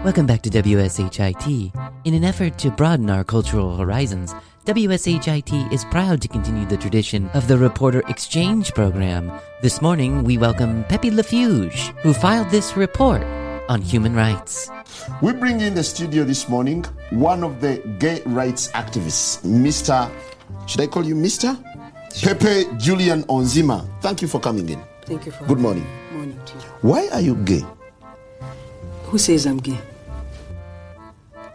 Welcome back to WSHIT. In an effort to broaden our cultural horizons, WSHIT is proud to continue the tradition of the Reporter Exchange Program. This morning, we welcome Pepe Lafuge, who filed this report on human rights. We bring in the studio this morning one of the gay rights activists, Mr. Should I call you Mr? Sure. Pepe Julian Onzima. Thank you for coming in. Thank you for Good morning. Morning to you. Why are you gay? Who says I'm gay?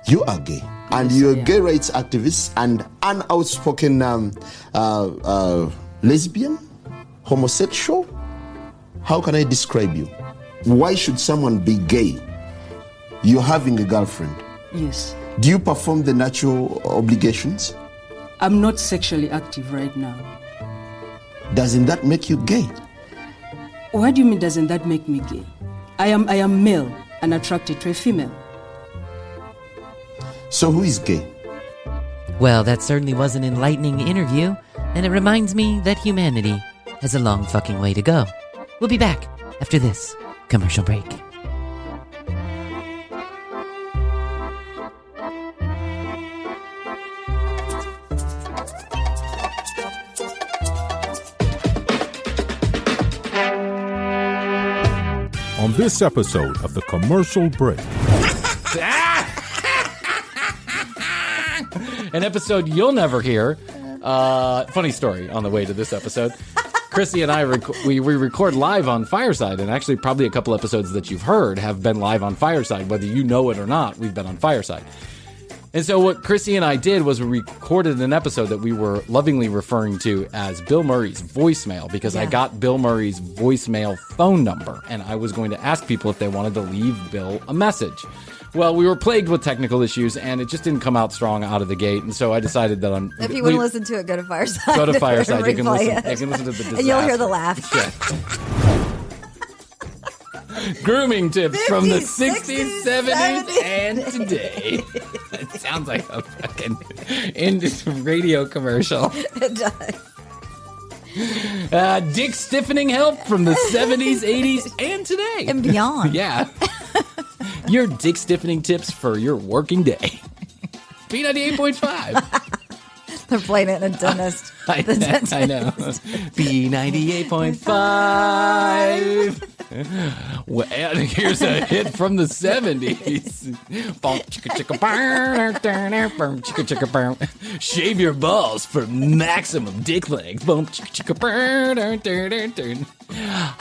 You are gay, and you're a gay rights activist and an outspoken lesbian, homosexual. How can I describe you? Why should someone be gay? You're having a girlfriend. Yes. Do you perform the natural obligations? I'm not sexually active right now. Doesn't that make you gay? What do you mean, doesn't that make me gay? I am male and attracted to a female. So who is gay? Well, that certainly was an enlightening interview, and it reminds me that humanity has a long fucking way to go. We'll be back after this commercial break. On this episode of The Commercial Break. An episode you'll never hear. Funny story on the way to this episode. Krissy and I, we record live on Fireside, and actually probably a couple episodes that you've heard have been live on Fireside. Whether you know it or not, we've been on Fireside. And so what Krissy and I did was we recorded an episode that we were lovingly referring to as Bill Murray's voicemail, because I got Bill Murray's voicemail phone number, and I was going to ask people if they wanted to leave Bill a message. Well, we were plagued with technical issues, and it just didn't come out strong out of the gate, and so I decided that If you want to listen to it, go to Fireside. Go to Fireside. You can listen to the disaster. And you'll hear the laugh. Yeah. Grooming tips from the 60s, 70s, and today. It sounds like a fucking radio commercial. It does. Dick stiffening help from the 70s, 80s, and today. And beyond. Yeah. Your dick stiffening tips for your working day. B98.5. They're playing it in a dentist. I know. B98.5. Well, and here's a hit from the 70s. Shave your balls for maximum dick length. Hi,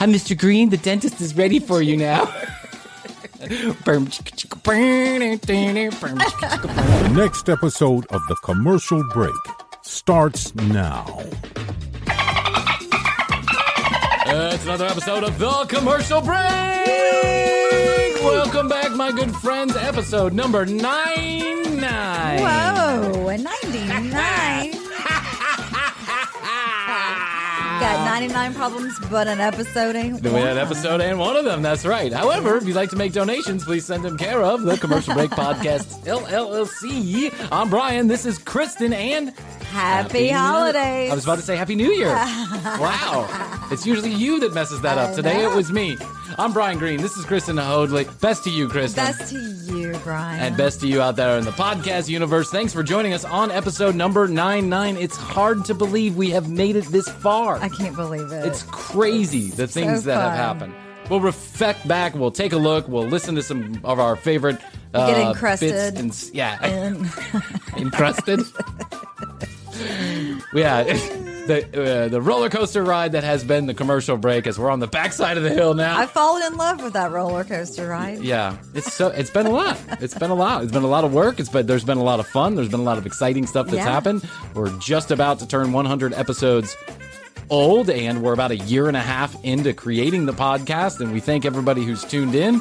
Mr. Green. The dentist is ready for you now. The next episode of The Commercial Break starts now. It's another episode of The Commercial Break! Welcome back, my good friends. Episode number 99. Whoa, 99. Got 99 problems, but an episode ain't one. We had an episode and one of them, that's right. However, if you'd like to make donations, please send them care of The Commercial Break Podcast, LLC. I'm Bryan, this is Kristen, and... Happy holidays. I was about to say Happy New Year. Wow. It's usually you that messes that up. Today it was me. I'm Bryan Green. This is Christina Hoadley. Best to you, Kristen. Best to you, Bryan. And best to you out there in the podcast universe. Thanks for joining us on episode number 99. It's hard to believe we have made it this far. I can't believe it. It's crazy, the things that have happened. We'll reflect back. We'll take a look. We'll listen to some of our favorite get encrusted. bits and, encrusted. Yeah, the roller coaster ride that has been the commercial break, as we're on the backside of the hill now. I've fallen in love with that roller coaster ride. Yeah, it's been a lot. It's been a lot. It's been a lot of work. There's been a lot of fun. There's been a lot of exciting stuff that's happened. We're just about to turn 100 episodes old, and we're about a year and a half into creating the podcast, and we thank everybody who's tuned in,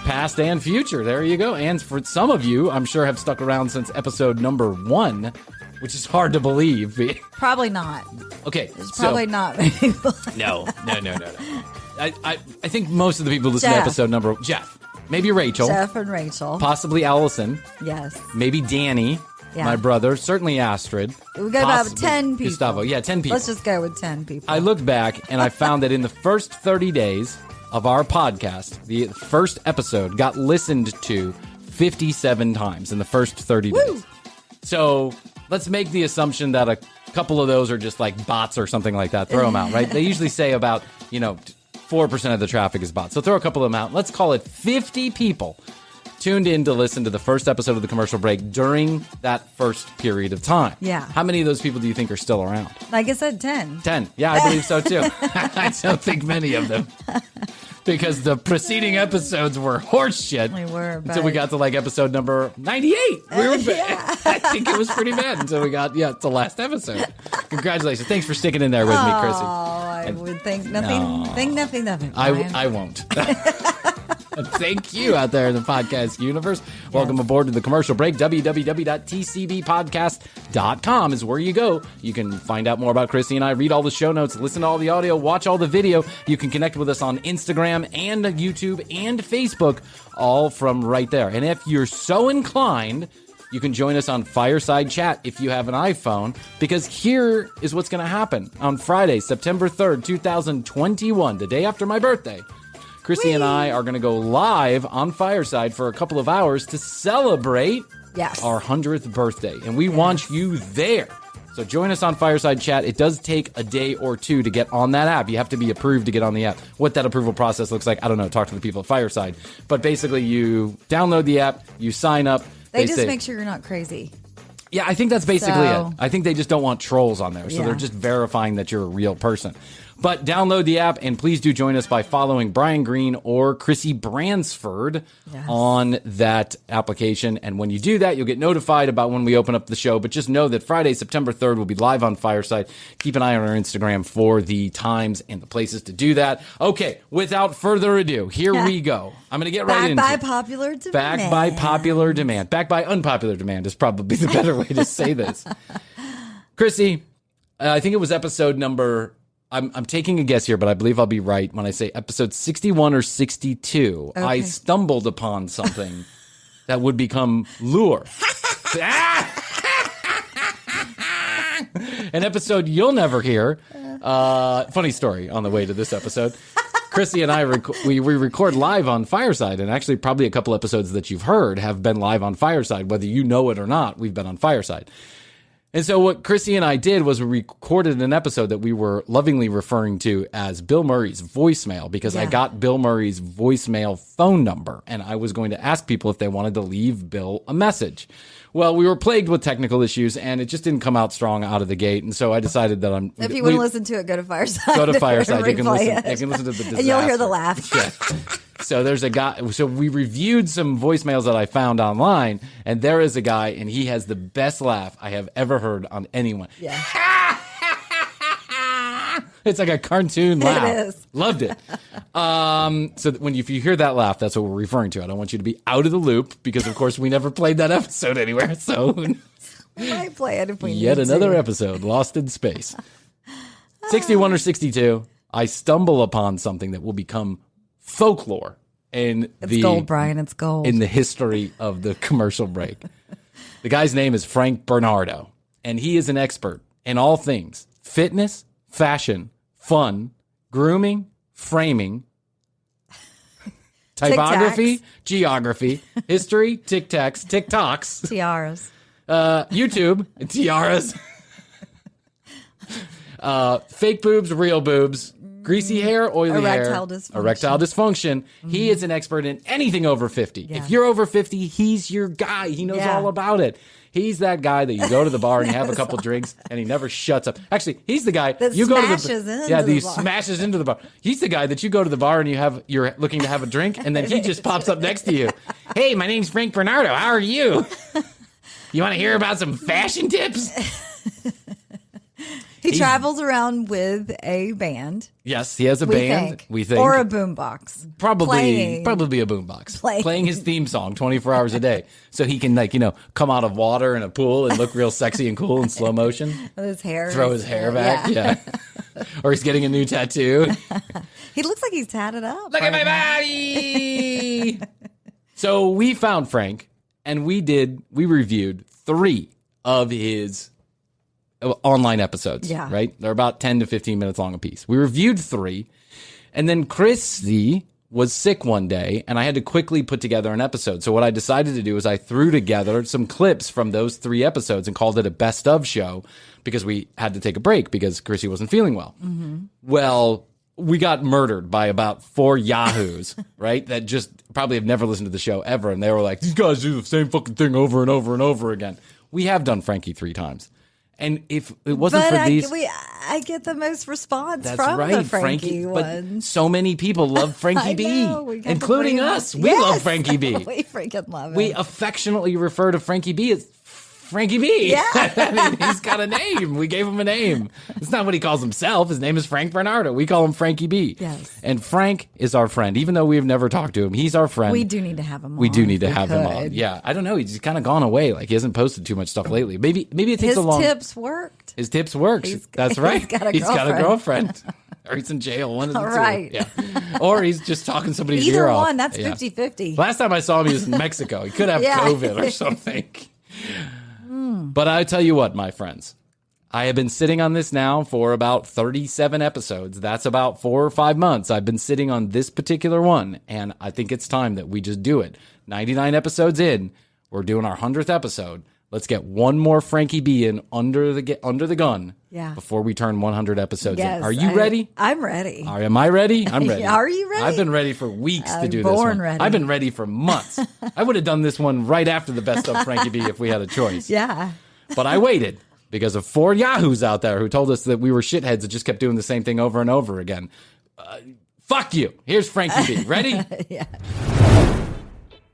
past and future. There you go. And for some of you, I'm sure have stuck around since episode number 1, which is hard to believe. Probably not. Okay. There's probably not many people. No. I think most of the people listen to episode number... Jeff. Maybe Rachel. Jeff and Rachel. Possibly Allison. Yes. Maybe Danny. my brother, certainly Astrid. We got about 10 people. Gustavo, 10 people. Let's just go with 10 people. I looked back and I found that in the first 30 days of our podcast, the first episode got listened to 57 times in the first 30 days. So let's make the assumption that a couple of those are just like bots or something like that. Throw them out, right? They usually say about, 4% of the traffic is bots. So throw a couple of them out. Let's call it 50 people tuned in to listen to the first episode of the commercial break during that first period of time. Yeah. How many of those people do you think are still around? Like I said, 10. 10. Yeah, I believe so too. I don't think many of them. Because the preceding episodes were horse shit. We were. Until we got to like episode number 98. We were bad. I think it was pretty bad until we got, to the last episode. Congratulations. Thanks for sticking in there with me, Krissy. I would think nothing. Think nothing. I won't. Thank you out there in the podcast universe. Welcome aboard to the commercial break. www.tcbpodcast.com is where you go. You can find out more about Krissy and I, read all the show notes, listen to all the audio, watch all the video. You can connect with us on Instagram and YouTube and Facebook, all from right there. And if you're so inclined, you can join us on Fireside Chat if you have an iPhone, because here is what's going to happen on Friday, September 3rd, 2021, the day after my birthday. Krissy and I are going to go live on Fireside for a couple of hours to celebrate our 100th birthday. And we want you there. So join us on Fireside Chat. It does take a day or two to get on that app. You have to be approved to get on the app. What that approval process looks like, I don't know. Talk to the people at Fireside. But basically, you download the app, you sign up. They just make sure you're not crazy. Yeah, I think that's basically it. I think they just don't want trolls on there. So they're just verifying that you're a real person. But download the app, and please do join us by following Bryan Green or Krissy Bransford on that application. And when you do that, you'll get notified about when we open up the show. But just know that Friday, September 3rd, we'll be live on Fireside. Keep an eye on our Instagram for the times and the places to do that. Okay, without further ado, here we go. I'm going to get right into it. Back by popular demand. Back by popular demand. Back by unpopular demand is probably the better way to say this. Krissy, I think it was episode number... I'm taking a guess here, but I believe I'll be right when I say episode 61 or 62. Okay. I stumbled upon something that would become lure. An episode you'll never hear. Funny story on the way to this episode. Krissy and I, we record live on Fireside, and actually probably a couple episodes that you've heard have been live on Fireside. Whether you know it or not, we've been on Fireside. And so what Krissy and I did was we recorded an episode that we were lovingly referring to as Bill Murray's voicemail, because I got Bill Murray's voicemail phone number, and I was going to ask people if they wanted to leave Bill a message. Well, we were plagued with technical issues, and it just didn't come out strong out of the gate. And so I decided that if you want to listen to it, go to Fireside. Go to Fireside. You can listen to the disaster. And you'll hear the laugh. Yeah. So there's a guy. So we reviewed some voicemails that I found online, and there is a guy, and he has the best laugh I have ever heard on anyone. Yeah. It's like a cartoon laugh. It is. Loved it. So if you hear that laugh, that's what we're referring to. I don't want you to be out of the loop, because, of course, we never played that episode anywhere. So we might play it if we yet need another to. episode lost in space. 61 or 62, I stumble upon something that will become folklore in It's gold, Bryan. It's gold. in the history of the commercial break. The guy's name is Frank Bernardo, and he is an expert in all things fitness, fashion, fun, grooming, framing, typography, geography, history, TikToks, Tiaras. YouTube, tiaras, fake boobs, real boobs, greasy hair, oily Erectile hair, dysfunction. erectile dysfunction. He is an expert in anything over 50. Yeah. If you're over 50, he's your guy. He knows all about it. He's that guy that you go to the bar and you have a couple drinks and he never shuts up. Actually, he's the guy that you go to the smashes into the bar. He's the guy that you go to the bar and you're looking to have a drink, and then he just pops up next to you. Hey, my name's Frank Bernardo. How are you? You want to hear about some fashion tips? He travels around with a band. Yes, he has a band. We think, or a boombox. Probably a boombox. Playing his theme song 24 hours a day, so he can come out of water in a pool and look real sexy and cool in slow motion. With his hair, throw his hair back. Yeah. Or he's getting a new tattoo. He looks like he's tatted up. Look at my body. So we found Frank, and we reviewed 3 of his online episodes, Yeah. right? They're about 10 to 15 minutes long a piece. We reviewed 3, and then Krissy was sick one day, and I had to quickly put together an episode. So what I decided to do is I threw together some clips from those 3 episodes and called it a best of show because we had to take a break because Krissy wasn't feeling well. Well, we got murdered by about 4 yahoos, right? That just probably have never listened to the show ever. And they were like, these guys do the same fucking thing over and over and over again. We have done Frankie 3 times. And if it wasn't for these... I get the most response That's from right, the Frankie ones. But so many people love Frankie B, know, we got to including bring us. him. We Yes. love Frankie B. We freaking love him. We affectionately refer to Frankie B as Frankie B. Yeah. I mean, he's got a name. We gave him a name. It's not what he calls himself. His name is Frank Bernardo. We call him Frankie B. Yes. And Frank is our friend. Even though we've never talked to him, he's our friend. We do need to have him on. We do need to if we have him could. on. Yeah. I don't know. He's kind of gone away. Like, he hasn't posted too much stuff lately. Maybe it takes His a long... tips worked. His tips works. That's right. He's got a girlfriend. Or he's in jail. One of the two. Right. Yeah. Or he's just talking somebody's Either ear off. one, that's Yeah. 50-50. Last time I saw him, he was in Mexico. He could have Yeah. COVID or something. But I tell you what, my friends, I have been sitting on this now for about 37 episodes. That's about 4 or 5 months. I've been sitting on this particular one, and I think it's time that we just do it. 99 episodes in, we're doing our 100th episode. Let's get one more Frankie B in under the gun before we turn 100 episodes in. Are you ready? I'm ready. Am I ready? I'm ready. Are you ready? I've been ready for weeks to I'm do this one. ready. I've been ready for months. I would have done this one right after the best of Frankie B if we had a choice. Yeah. But I waited because of 4 yahoos out there who told us that we were shitheads that just kept doing the same thing over and over again. Fuck you. Here's Frankie B. Ready? Yeah.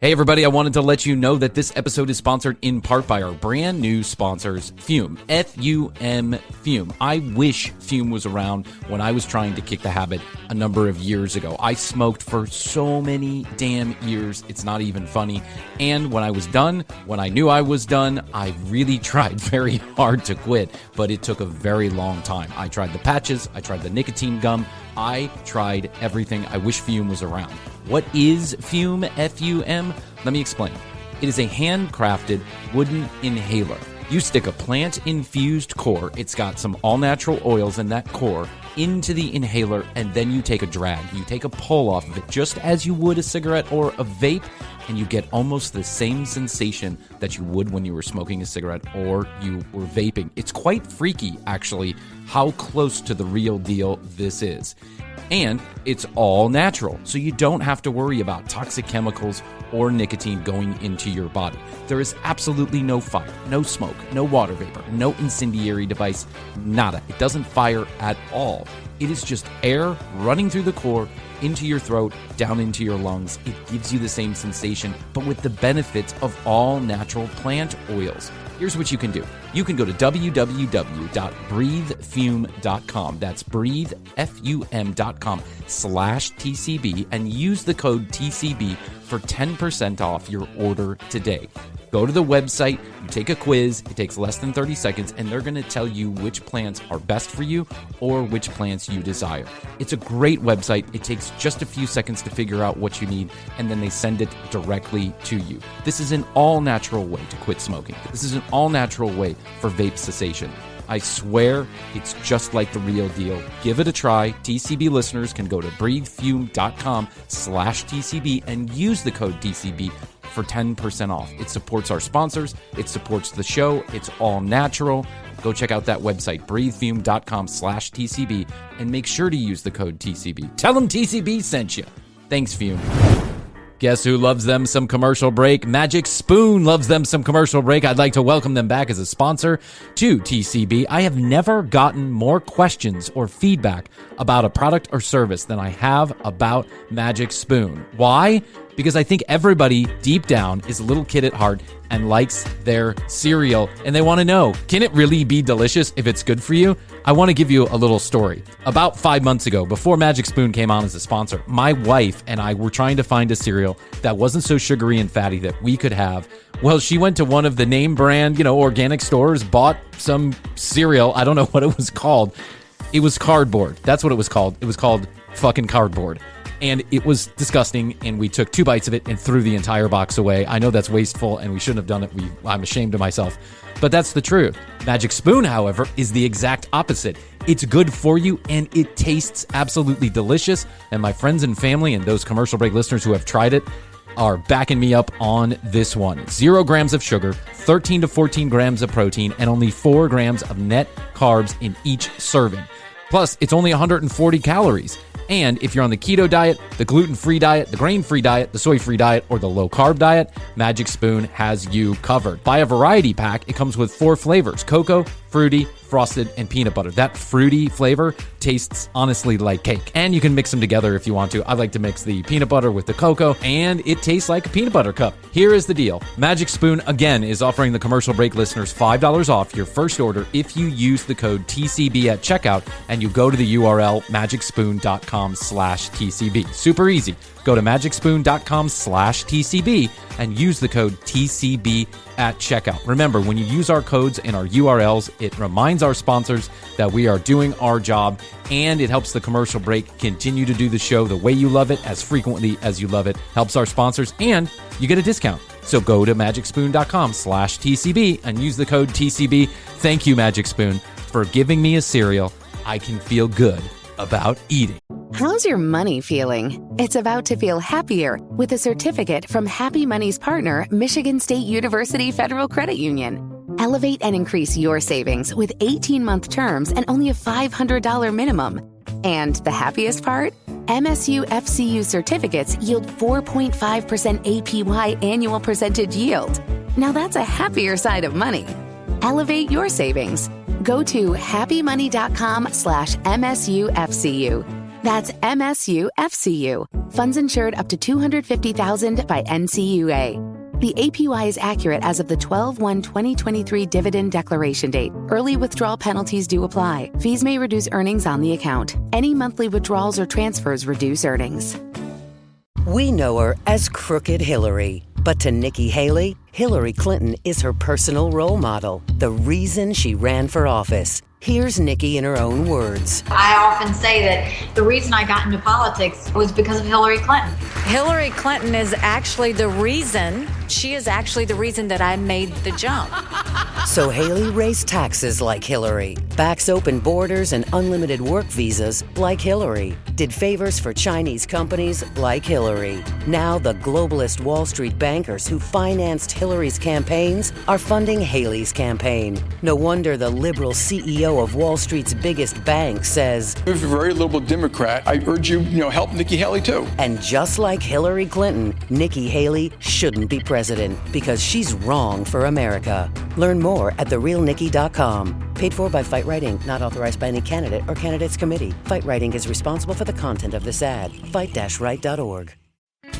Hey everybody, I wanted to let you know that this episode is sponsored in part by our brand new sponsors, Fume. F-U-M, Fume. I wish Fume was around when I was trying to kick the habit a number of years ago. I smoked for so many damn years, it's not even funny. And when I was done, when I knew I was done, I really tried very hard to quit, but it took a very long time. I tried the patches, I tried the nicotine gum, I tried everything. I wish Fume was around. What is Fume, F-U-M? Let me explain. It is a handcrafted wooden inhaler. You stick a plant-infused core, it's got some all-natural oils in that core, into the inhaler, and then you take a drag. You take a pull off of it, just as you would a cigarette or a vape, and you get almost the same sensation that you would when you were smoking a cigarette or you were vaping. It's quite freaky, actually, how close to the real deal this is. And it's all natural, so you don't have to worry about toxic chemicals or nicotine going into your body. There is absolutely no fire, no smoke, no water vapor, no incendiary device, nada. It doesn't fire at all. It is just air running through the core, into your throat, down into your lungs. It gives you the same sensation, but with the benefits of all natural plant oils. Here's what you can do. You can go to www.breathefume.com. That's breathefum.com/TCB and use the code TCB for 10% off your order today. Go to the website, you take a quiz, it takes less than 30 seconds, and they're going to tell you which plants are best for you or which plants you desire. It's a great website. It takes just a few seconds to figure out what you need, and then they send it directly to you. This is an all-natural way to quit smoking. This is an all-natural way for vape cessation. I swear it's just like the real deal. Give it a try. TCB listeners can go to breathefume.com/TCB and use the code TCB for 10% off. It supports our sponsors. It supports the show. It's all natural. Go check out that website, breathefume.com/TCB, and make sure to use the code TCB. Tell them TCB sent you. Thanks, Fume. Guess who loves them some commercial break? Magic Spoon loves them some commercial break. I'd like to welcome them back as a sponsor to TCB. I have never gotten more questions or feedback about a product or service than I have about Magic Spoon. Why? Because I think everybody deep down is a little kid at heart and likes their cereal, and they want to know, can it really be delicious if it's good for you? I want to give you a little story. About 5 months ago, before Magic Spoon came on as a sponsor, my wife and I were trying to find a cereal that wasn't so sugary and fatty that we could have. Well, she went to one of the name brand, organic stores, bought some cereal. I don't know what it was called. It was cardboard. That's what it was called. It was called fucking cardboard. and it was disgusting, and we took 2 bites of it and threw the entire box away. I know that's wasteful, and we shouldn't have done it. I'm ashamed of myself, but that's the truth. Magic Spoon, however, is the exact opposite. It's good for you, and it tastes absolutely delicious, and my friends and family and those commercial break listeners who have tried it are backing me up on this one. 0 grams of sugar, 13 to 14 grams of protein, and only 4 grams of net carbs in each serving. Plus, it's only 140 calories. And if you're on the keto diet, the gluten-free diet, the grain-free diet, the soy-free diet, or the low-carb diet, Magic Spoon has you covered. Buy a variety pack. It comes with 4 flavors: cocoa, fruity, frosted, and peanut butter. That fruity flavor tastes honestly like cake. And you can mix them together if you want to. I like to mix the peanut butter with the cocoa, and it tastes like a peanut butter cup. Here is the deal. Magic Spoon, again, is offering the commercial break listeners $5 off your first order if you use the code TCB at checkout and you go to the URL magicspoon.com/TCB. Super easy. Go to magicspoon.com/TCB and use the code TCB at checkout. Remember, when you use our codes and our URLs, it reminds our sponsors that we are doing our job, and it helps the commercial break continue to do the show the way you love it, as frequently as you love it. Helps our sponsors, and you get a discount. So go to magicspoon.com/TCB and use the code TCB. Thank you, Magic Spoon, for giving me a cereal I can feel good about eating. How's your money feeling? It's about to feel happier with a certificate from Happy Money's partner, Michigan State University Federal Credit Union. Elevate and increase your savings with 18-month terms and only a $500 minimum. And the happiest part? MSU FCU certificates yield 4.5% APY annual percentage yield. Now that's a happier side of money. Elevate your savings. Go to happymoney.com/MSUFCU. That's MSUFCU. Funds insured up to $250,000 by NCUA. The APY is accurate as of the 12/1/2023 dividend declaration date. Early withdrawal penalties do apply. Fees may reduce earnings on the account. Any monthly withdrawals or transfers reduce earnings. We know her as Crooked Hillary. But to Nikki Haley, Hillary Clinton is her personal role model. The reason she ran for office. Here's Nikki in her own words. I often say that the reason I got into politics was because of Hillary Clinton. Hillary Clinton is actually the reason, she is actually the reason that I made the jump. So Haley raised taxes like Hillary, backs open borders and unlimited work visas like Hillary, did favors for Chinese companies like Hillary. Now the globalist Wall Street bankers who financed Hillary's campaigns are funding Haley's campaign. No wonder the liberal CEO of Wall Street's biggest bank says, "If you're a very liberal Democrat, I urge you, help Nikki Haley too." And just like Hillary Clinton, Nikki Haley shouldn't be president because she's wrong for America. Learn more at therealnikki.com. Paid for by Fight Right Inc., not authorized by any candidate or candidates committee. Fight Right Inc. is responsible for the content of this ad. Fight-right.org.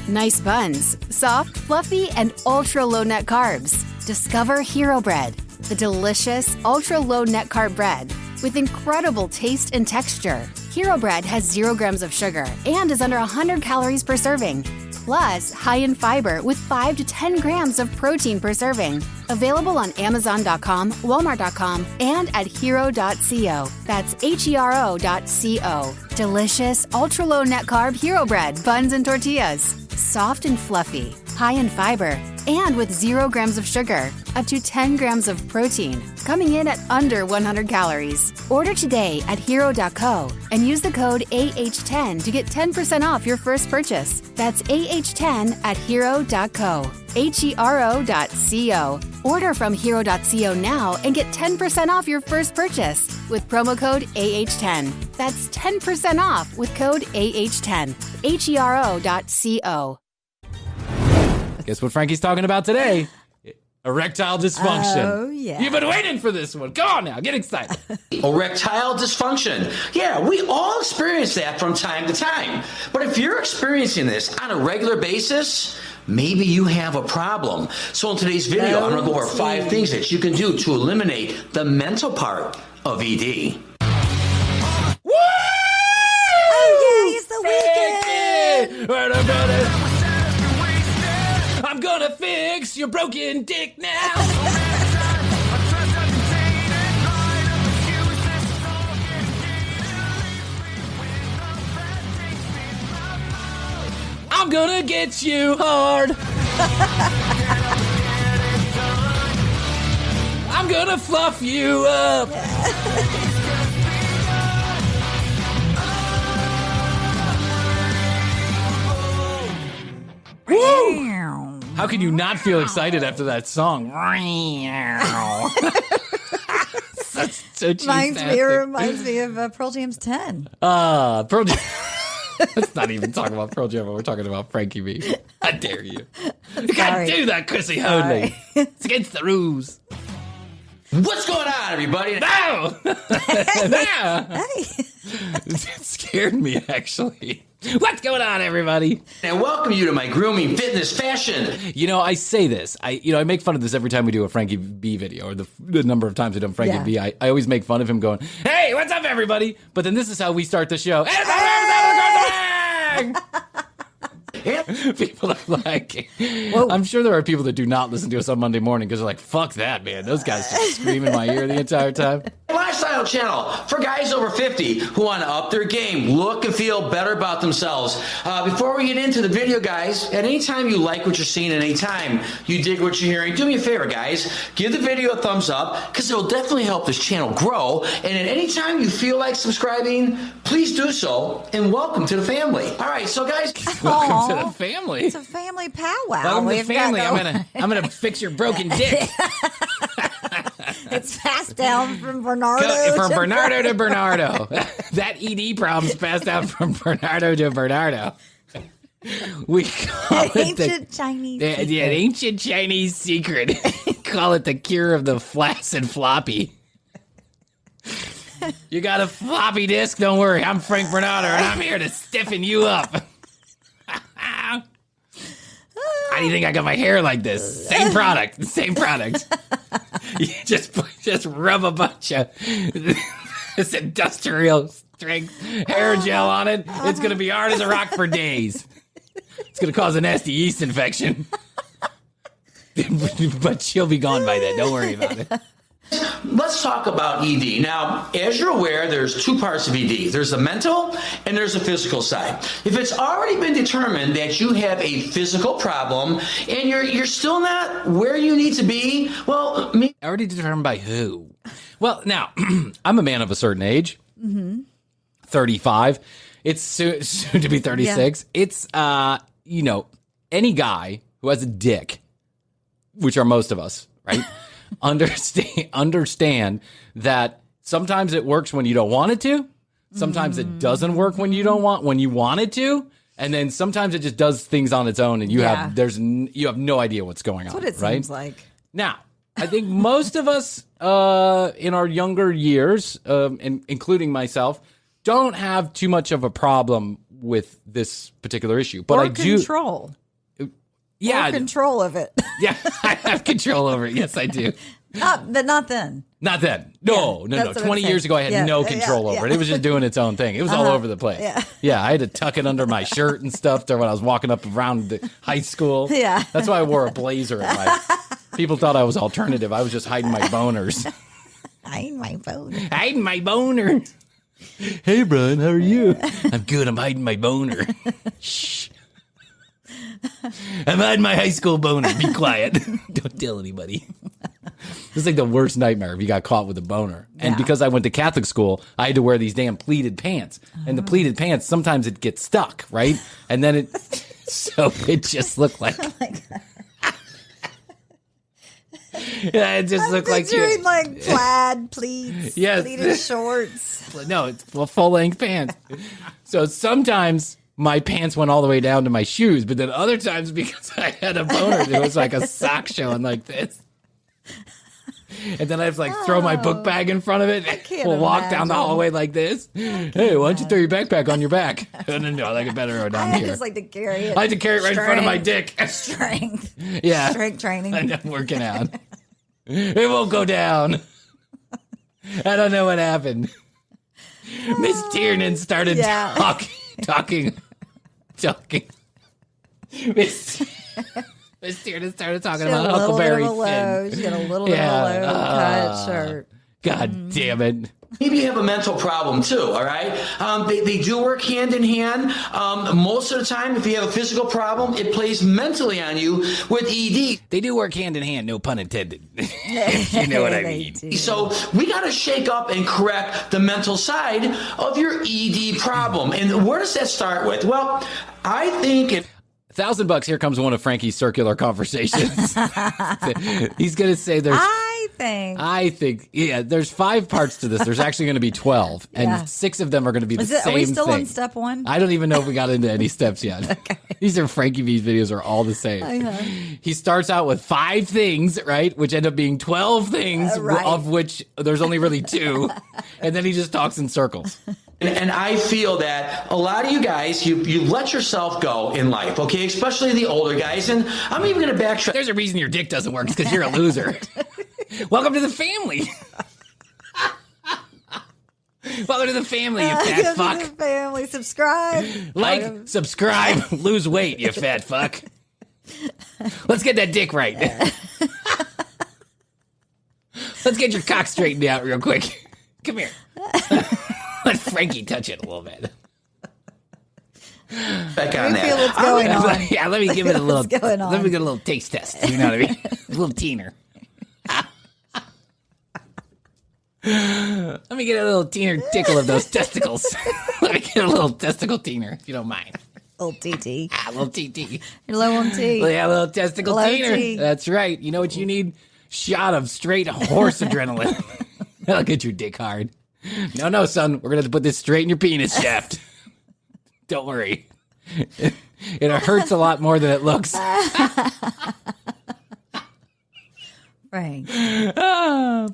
Nice buns, soft, fluffy, and ultra-low net carbs. Discover Hero Bread, the delicious ultra-low net carb bread with incredible taste and texture. Hero Bread has 0 grams of sugar and is under 100 calories per serving. Plus, high in fiber with 5 to 10 grams of protein per serving. Available on Amazon.com, Walmart.com, and at hero.co. That's HERO.co. Delicious, ultra-low net carb Hero Bread buns and tortillas. Soft and fluffy, high in fiber, and with 0 grams of sugar, up to 10 grams of protein, coming in at under 100 calories. Order today at hero.co and use the code AH10 to get 10% off your first purchase. That's AH10 at hero.co. HERO.co. Order from hero.co now and get 10% off your first purchase with promo code AH10. That's 10% off with code AH10. HERO.co. Guess what Frankie's talking about today? Erectile dysfunction. Oh, yeah. You've been waiting for this one. Come on now, get excited. Erectile dysfunction. Yeah, we all experience that from time to time. But if you're experiencing this on a regular basis, maybe you have a problem. So in today's video, I'm going to go over 5 things that you can do to eliminate the mental part of ED. Woo! Oh, yeah, it's the weekend. I'm gonna fix your broken dick now. I'm gonna get you hard. I'm gonna fluff you up. How can you not feel excited after that song? so reminds me of Pearl Jam's 10. Pearl Jam. Let's not even talk about Pearl Jam when we're talking about Frankie B. How dare you? You can't do that, Chrissy Hoadley. It's against the rules. What's going on, everybody? No! Hey. It scared me, actually. What's going on, everybody? And welcome you to my grooming, fitness, fashion. You know, I say this. I make fun of this every time we do a Frankie B video, or the number of times we've done Frankie B. I always make fun of him going, hey, what's up, everybody? But then this is how we start the show. People are like, I'm sure there are people that do not listen to us on Monday morning because they're like, fuck that, man. Those guys just scream in my ear the entire time. Lifestyle channel for guys over 50 who want to up their game, look and feel better about themselves. Before we get into the video, guys, at any time you like what you're seeing, at any time you dig what you're hearing, do me a favor, guys. Give the video a thumbs up because it will definitely help this channel grow. And at any time you feel like subscribing, please do so. And welcome to the family. All right, so guys, welcome to the family. It's a family powwow. Welcome to the family. I'm gonna fix your broken dick. It's passed down from Bernardo to Bernardo. That ED problem's passed down from Bernardo to Bernardo. We call it ancient Chinese secret. Yeah, an ancient Chinese secret. Call it the cure of the flaccid floppy. You got a floppy disk? Don't worry. I'm Frank Bernardo, and I'm here to stiffen you up. How do you think I got my hair like this? Same product. You just rub a bunch of this industrial strength hair gel on it. It's going to be hard as a rock for days. It's going to cause a nasty yeast infection. But she'll be gone by then. Don't worry about it. Let's talk about ED. Now, as you're aware, there's two parts of ED. There's the mental and there's the physical side. If it's already been determined that you have a physical problem and you're still not where you need to be, well, already determined by who? Well, now, I'm a man of a certain age, 35. It's soon to be 36. Yeah. It's, any guy who has a dick, which are most of us, right? Understand that sometimes it works when you don't want it to. Sometimes it doesn't work when you want it to. And then sometimes it just does things on its own and you have no idea what's going on. That's what it right? seems like. Now, I think most of us in our younger years, and including myself, don't have too much of a problem with this particular issue. But or I do control. Yeah, or control of it. Yeah, I have control over it. Yes, I do. But not then. Not then. No. 20 years ago, I had no control over it. It was just doing its own thing. It was all over the place. Yeah, I had to tuck it under my shirt and stuff when I was walking up around the high school. Yeah. That's why I wore a blazer at life. People thought I was alternative. I was just hiding my boners. Hiding my boner. Hey, Brian, how are you? I'm good. I'm hiding my boner. Shh. I'm hiding my high school boner. Be quiet. Don't tell anybody. It's like the worst nightmare if you got caught with a boner. And because I went to Catholic school, I had to wear these damn pleated pants. And the pleated pants, sometimes it gets stuck, right? And then it just looked like... Oh my God. Yeah, it just looked like... Doing like plaid pleats, yes. pleated shorts. No, it's full-length pants. So sometimes... my pants went all the way down to my shoes, but then other times because I had a boner, it was like a sock showing like this. And then I have to like throw my book bag in front of it. We'll walk down the hallway like this. Hey, why don't you throw your backpack on your back? No, I like it better down here. I just like to carry it. I had to carry it right in front of my dick. Strength. Yeah. Strength training. I'm working out. It won't go down. I don't know what happened. Miss Tiernan started talking. Miss Tiernan started talking about Huckleberry Finn. She got a little bit of a low cut shirt. God damn it. Maybe you have a mental problem too, all right? They do work hand in hand. Most of the time, if you have a physical problem, it plays mentally on you with ED. They do work hand in hand, no pun intended. You know what I mean. So we got to shake up and correct the mental side of your ED problem. And where does that start with? Well, I think it... $1,000. Here comes one of Frankie's circular conversations. He's going to say there's... I think, yeah, there's 5 parts to this. There's actually going to be 12, and 6 of them are going to be the same thing. Are we still on step 1? I don't even know if we got into any steps yet. Okay. These are Frankie B's videos are all the same. He starts out with 5 things, right, which end up being 12 things, of which there's only really 2, and then he just talks in circles. And I feel that a lot of you guys, you let yourself go in life, okay? Especially the older guys. And I'm even going to backtrack. There's a reason your dick doesn't work. It's because you're a loser. Welcome to the family. Welcome to the family, you fat fuck. To the family. Subscribe. Like, subscribe, lose weight, you fat fuck. Let's get that dick right. Let's get your cock straightened out real quick. Come here. Let Frankie touch it a little bit. Back on that. Feel what's going on. Yeah, let me give it a little. Let me get a little taste test. You know what I mean? A little teener. Let me get a little teener tickle of those testicles. Let me get a little testicle teener, if you don't mind. Little TT. A little TT. You're low on T. Yeah, a little testicle Low teener. T. That's right. You know what you need? Shot of straight horse adrenaline. That'll get your dick hard. No, son. We're going to put this straight in your penis shaft. Don't worry. It hurts a lot more than it looks. Frank.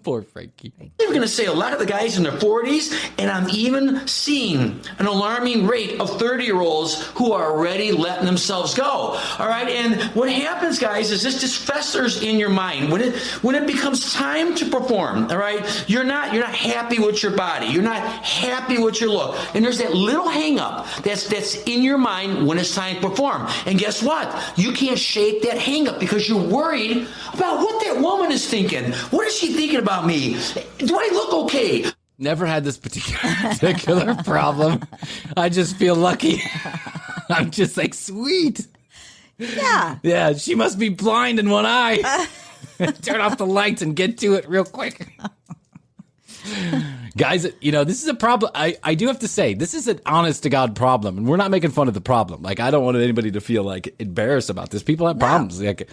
Poor Frankie. I'm going to say a lot of the guys in their 40s, and I'm even seeing an alarming rate of 30-year-olds who are already letting themselves go. All right, and what happens, guys, is this just festers in your mind when it becomes time to perform. All right, you're not happy with your body, you're not happy with your look, and there's that little hang-up that's in your mind when it's time to perform. And guess what? You can't shake that hang-up because you're worried about what that woman is thinking. What is she thinking about me? Do I look okay? Never had this particular problem. I just feel lucky. I'm just like, sweet. Yeah, she must be blind in one eye. Turn off the lights and get to it real quick. Guys, this is a problem. I do have to say, this is an honest to God problem, and we're not making fun of the problem. Like, I don't want anybody to feel like embarrassed about this. People have problems. Like,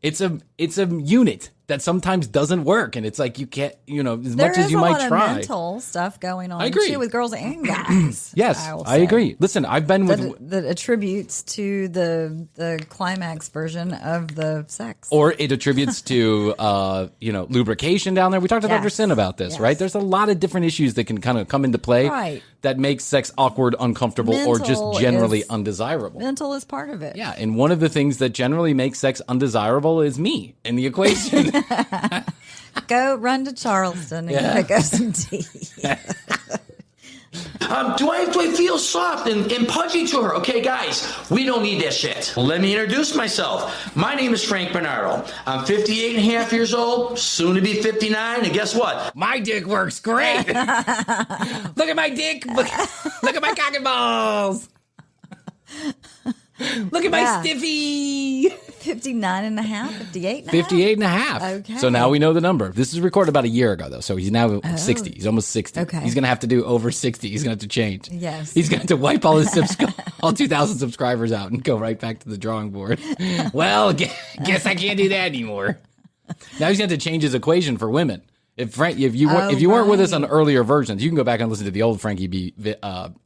it's a unit that sometimes doesn't work, and it's like you can't, as much as you might try. There's a lot of mental stuff going on. I agree. Too, with girls and guys. Yes, I agree. Listen, I've been with that attributes to the climax version of the sex, or it attributes to lubrication down there. We talked to Dr. Sin about this, right? There's a lot of different issues that can kind of come into play that make sex awkward, uncomfortable, or just generally undesirable. Mental is part of it. Yeah, and one of the things that generally makes sex undesirable is me in the equation. Go run to Charleston and pick up some tea. Do I feel soft and pudgy to her? Okay, guys, we don't need that shit. Let me introduce myself. My name is Frank Bernardo. I'm 58 and a half years old, soon to be 59, and guess what? My dick works great. Look at my dick. Look at my cock and balls. Look at my stiffy. 59 and a half, 58 and a half? 58 and a half. Okay. So now we know the number. This is recorded about a year ago, though. So he's now 60. He's almost 60. Okay. He's going to have to do over 60. He's going to have to change. Yes. He's going to have to wipe all his all 2,000 subscribers out and go right back to the drawing board. Well, guess I can't do that anymore. Now he's going to have to change his equation for women. If you weren't with us on earlier versions, you can go back and listen to the old Frankie B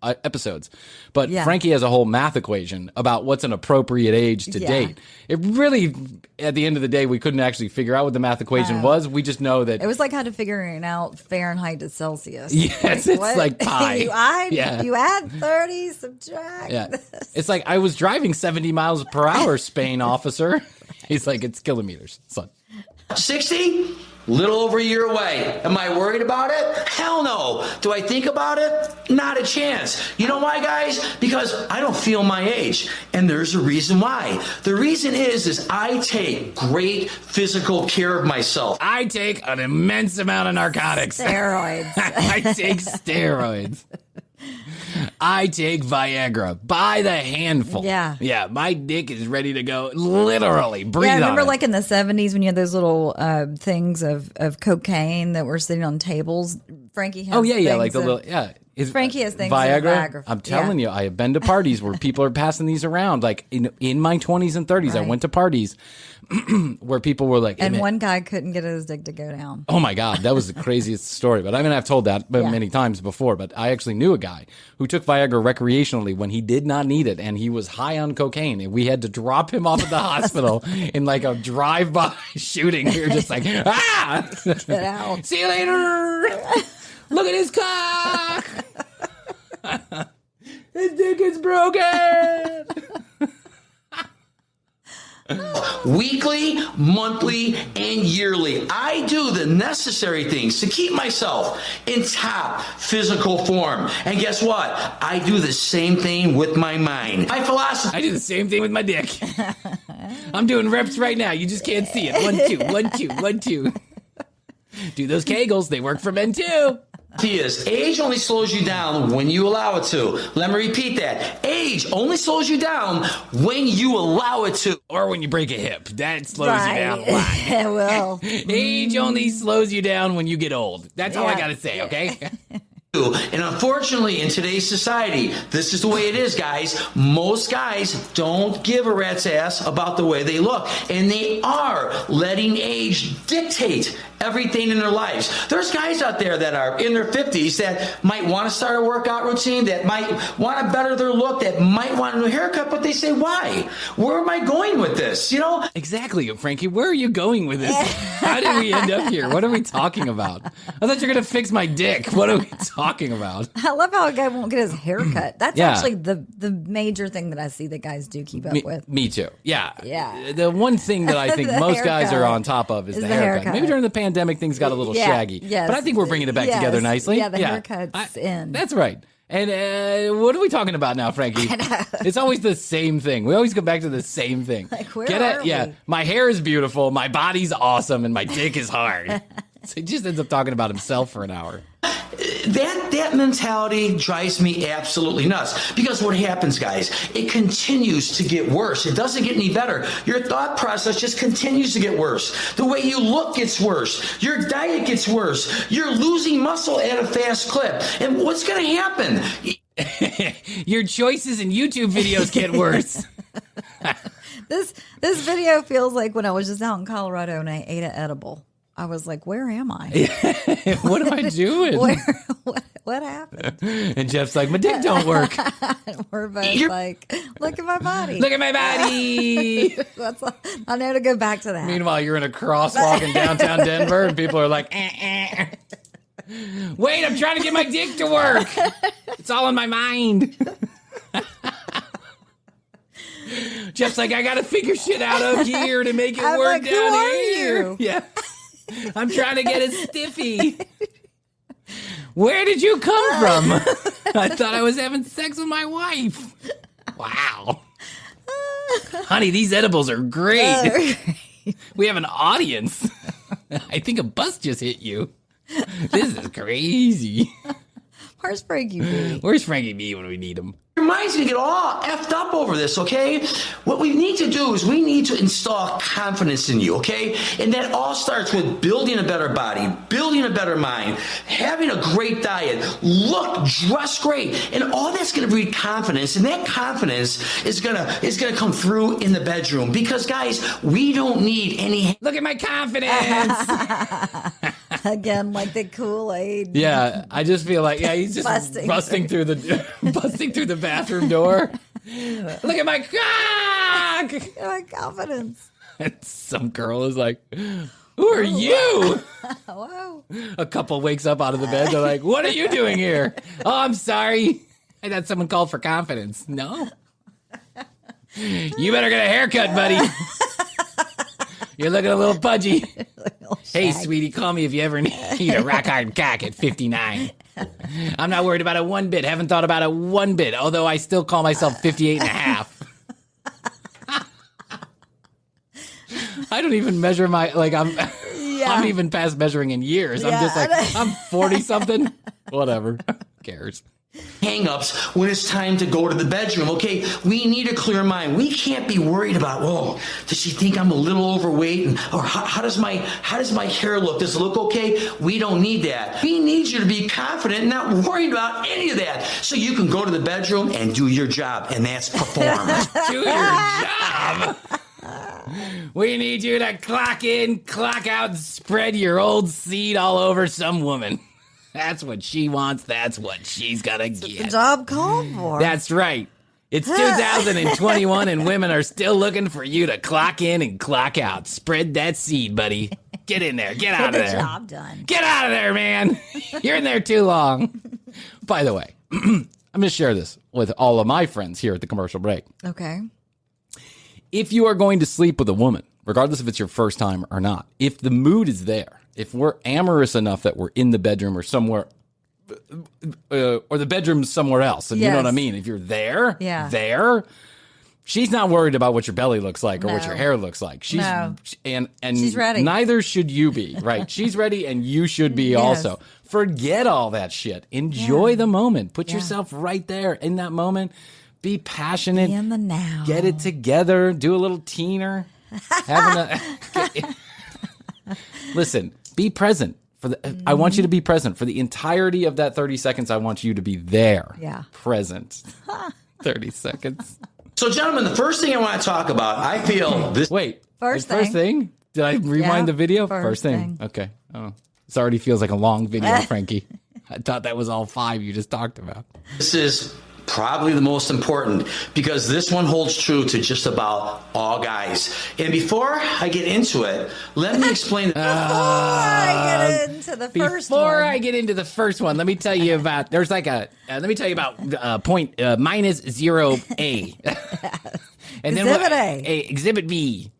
episodes. But Frankie has a whole math equation about what's an appropriate age to date. It really, at the end of the day, we couldn't actually figure out what the math equation was. We just know that it was like how to figuring out Fahrenheit to Celsius. Yes, it's like pi. You add 30, subtract. Yeah, it's like I was driving 70 miles per hour, Spain officer. He's like, it's kilometers, son. 60? Little over a year away. Am I worried about it? Hell no. Do I think about it? Not a chance. You know why, guys? Because I don't feel my age. And there's a reason why. The reason is I take great physical care of myself. I take an immense amount of narcotics. Steroids. I take steroids. I take Viagra by the handful. Yeah. Yeah, my dick is ready to go. Literally, breathe Yeah, I remember on it. like in the 70s when you had those little things of cocaine that were sitting on tables. Frankie has like the things little, Frankie has things Viagra. I'm telling you, I have been to parties where people are passing these around. Like in my 20s and 30s, I Right. went to parties where people were like, hey, And man, one guy couldn't get his dick to go down. oh my God, that was the craziest story. But I mean, I've told that many times before, but I actually knew a guy who took Viagra recreationally when he did not need it, and he was high on cocaine, and we had to drop him off at the hospital in like a drive-by shooting. We were just like, ah! Get out. See you later! Look at his cock! His dick is broken! Weekly, monthly, and yearly. I do the necessary things to keep myself in top physical form. And guess what? I do the same thing with my mind. My philosophy. I do the same thing with my dick. I'm doing reps right now. You just can't see it. 1, 2, 1, 2, 1, 2. Do those Kegels. They work for men too. Is age only slows you down when you allow it to. Let me repeat that. Age only slows you down when you allow it to. Or when you break a hip. That slows you down a lot. It will. Age only slows you down when you get old. That's all I got to say, okay? And unfortunately, in today's society, this is the way it is, guys. Most guys don't give a rat's ass about the way they look. And they are letting age dictate everything in their lives. There's guys out there that are in their 50s that might want to start a workout routine, that might want to better their look, that might want a new haircut, but they say, why? Where am I going with this? You know? Exactly, Frankie. Where are you going with this? How did we end up here? What are we talking about? I thought you were going to fix my dick. What are we talking about? I love how a guy won't get his hair cut. That's Yeah. actually the major thing that I see that guys do keep up with. Me too. Yeah. Yeah. The one thing that I think The most guys haircut are on top of is the haircut. Maybe during the pandemic, things got a little shaggy. Yes. But I think we're bringing it back together nicely. Yeah, the haircut's in. That's right. And what are we talking about now, Frankie? It's always the same thing. We always go back to the same thing. Like, where are Yeah, we? my hair is beautiful, my body's awesome, and my dick is hard. So he just ends up talking about himself for an hour. That mentality drives me absolutely nuts, because what happens, guys, it continues to get worse. It doesn't get any better. Your thought process just continues to get worse. The way you look gets worse. Your diet gets worse. You're losing muscle at a fast clip. And what's going to happen? Your choices in YouTube videos get worse. This video feels like when I was just out in Colorado and I ate an edible. I was like, where am I? What am I doing? What happened? And Jeff's like, my dick don't work. We're both like, look at my body. Look at my body. I'll never go back to that. Meanwhile, you're in a crosswalk in downtown Denver, and people are like, wait, I'm trying to get my dick to work. It's all in my mind. Jeff's like, I got to figure shit out up here to make it I'm work like, down who are here. you? Yeah. I'm trying to get it stiffy. Where did you come from? I thought I was having sex with my wife. Wow. Honey, these edibles are great. We have an audience. I think a bus just hit you. This is crazy. Where's Frankie B? Where's Frankie B when we need him? Your mind's gonna get all effed up over this, okay? What we need to do is we need to install confidence in you, okay? And that all starts with building a better body, building a better mind, having a great diet, dress great, and all that's gonna breed confidence. And that confidence is gonna come through in the bedroom, because guys, we don't need any. Look at my confidence. Again, like the Kool-Aid. Yeah, I just feel like he's just busting through the bathroom door. Look at my cock. My confidence. And some girl is like, who are you? Whoa. A couple wakes up out of the bed. They're like, what are you doing here? Oh, I'm sorry. I thought someone called for confidence. No. You better get a haircut, buddy. You're looking a little pudgy. Hey, sweetie, call me if you ever need a rock hard cock at 59. I'm not worried about it one bit. Haven't thought about it one bit, although I still call myself 58 and a half. I don't even measure I'm even past measuring in years. I'm just like, I'm 40-something. Whatever. Who cares? Hang-ups when it's time to go to the bedroom. Okay, we need a clear mind. We can't be worried about, does she think I'm a little overweight? Or how does my hair look? Does it look okay? We don't need that. We need you to be confident and not worried about any of that. So you can go to the bedroom and do your job, and that's perform. Do your job. We need you to clock in, clock out, and spread your old seed all over some woman. That's what she wants. That's what she's gonna get. The job called for. That's right. It's 2021 and women are still looking for you to clock in and clock out. Spread that seed, buddy. Get in there. Get out of there. Get the job done. Get out of there, man. You're in there too long. By the way, I'm going to share this with all of my friends here at the commercial break. Okay. If you are going to sleep with a woman, regardless if it's your first time or not, if the mood is there, if we're amorous enough that we're in the bedroom or somewhere, or the bedroom's somewhere else, and you know what I mean? If you're there, she's not worried about what your belly looks like or what your hair looks like. And she's ready. Neither should you be, right? She's ready, and you should be also. Forget all that shit. Enjoy the moment. Put yourself right there in that moment. Be passionate. Be in the now. Get it together. Do a little teener. Listen, be present. I want you to be present for the entirety of that 30 seconds. I want you to be there. Yeah. Present. 30 seconds. So, gentlemen, the first thing I want to talk about, I feel this. Wait. First thing? Did I rewind the video? First thing. Okay. Oh, this already feels like a long video, Frankie. I thought that was all 5 you just talked about. This is probably the most important because this one holds true to just about all guys. And before I get into it, let me explain. Before I get into the first one, let me tell you about. There's like point minus 0A, and then Exhibit B.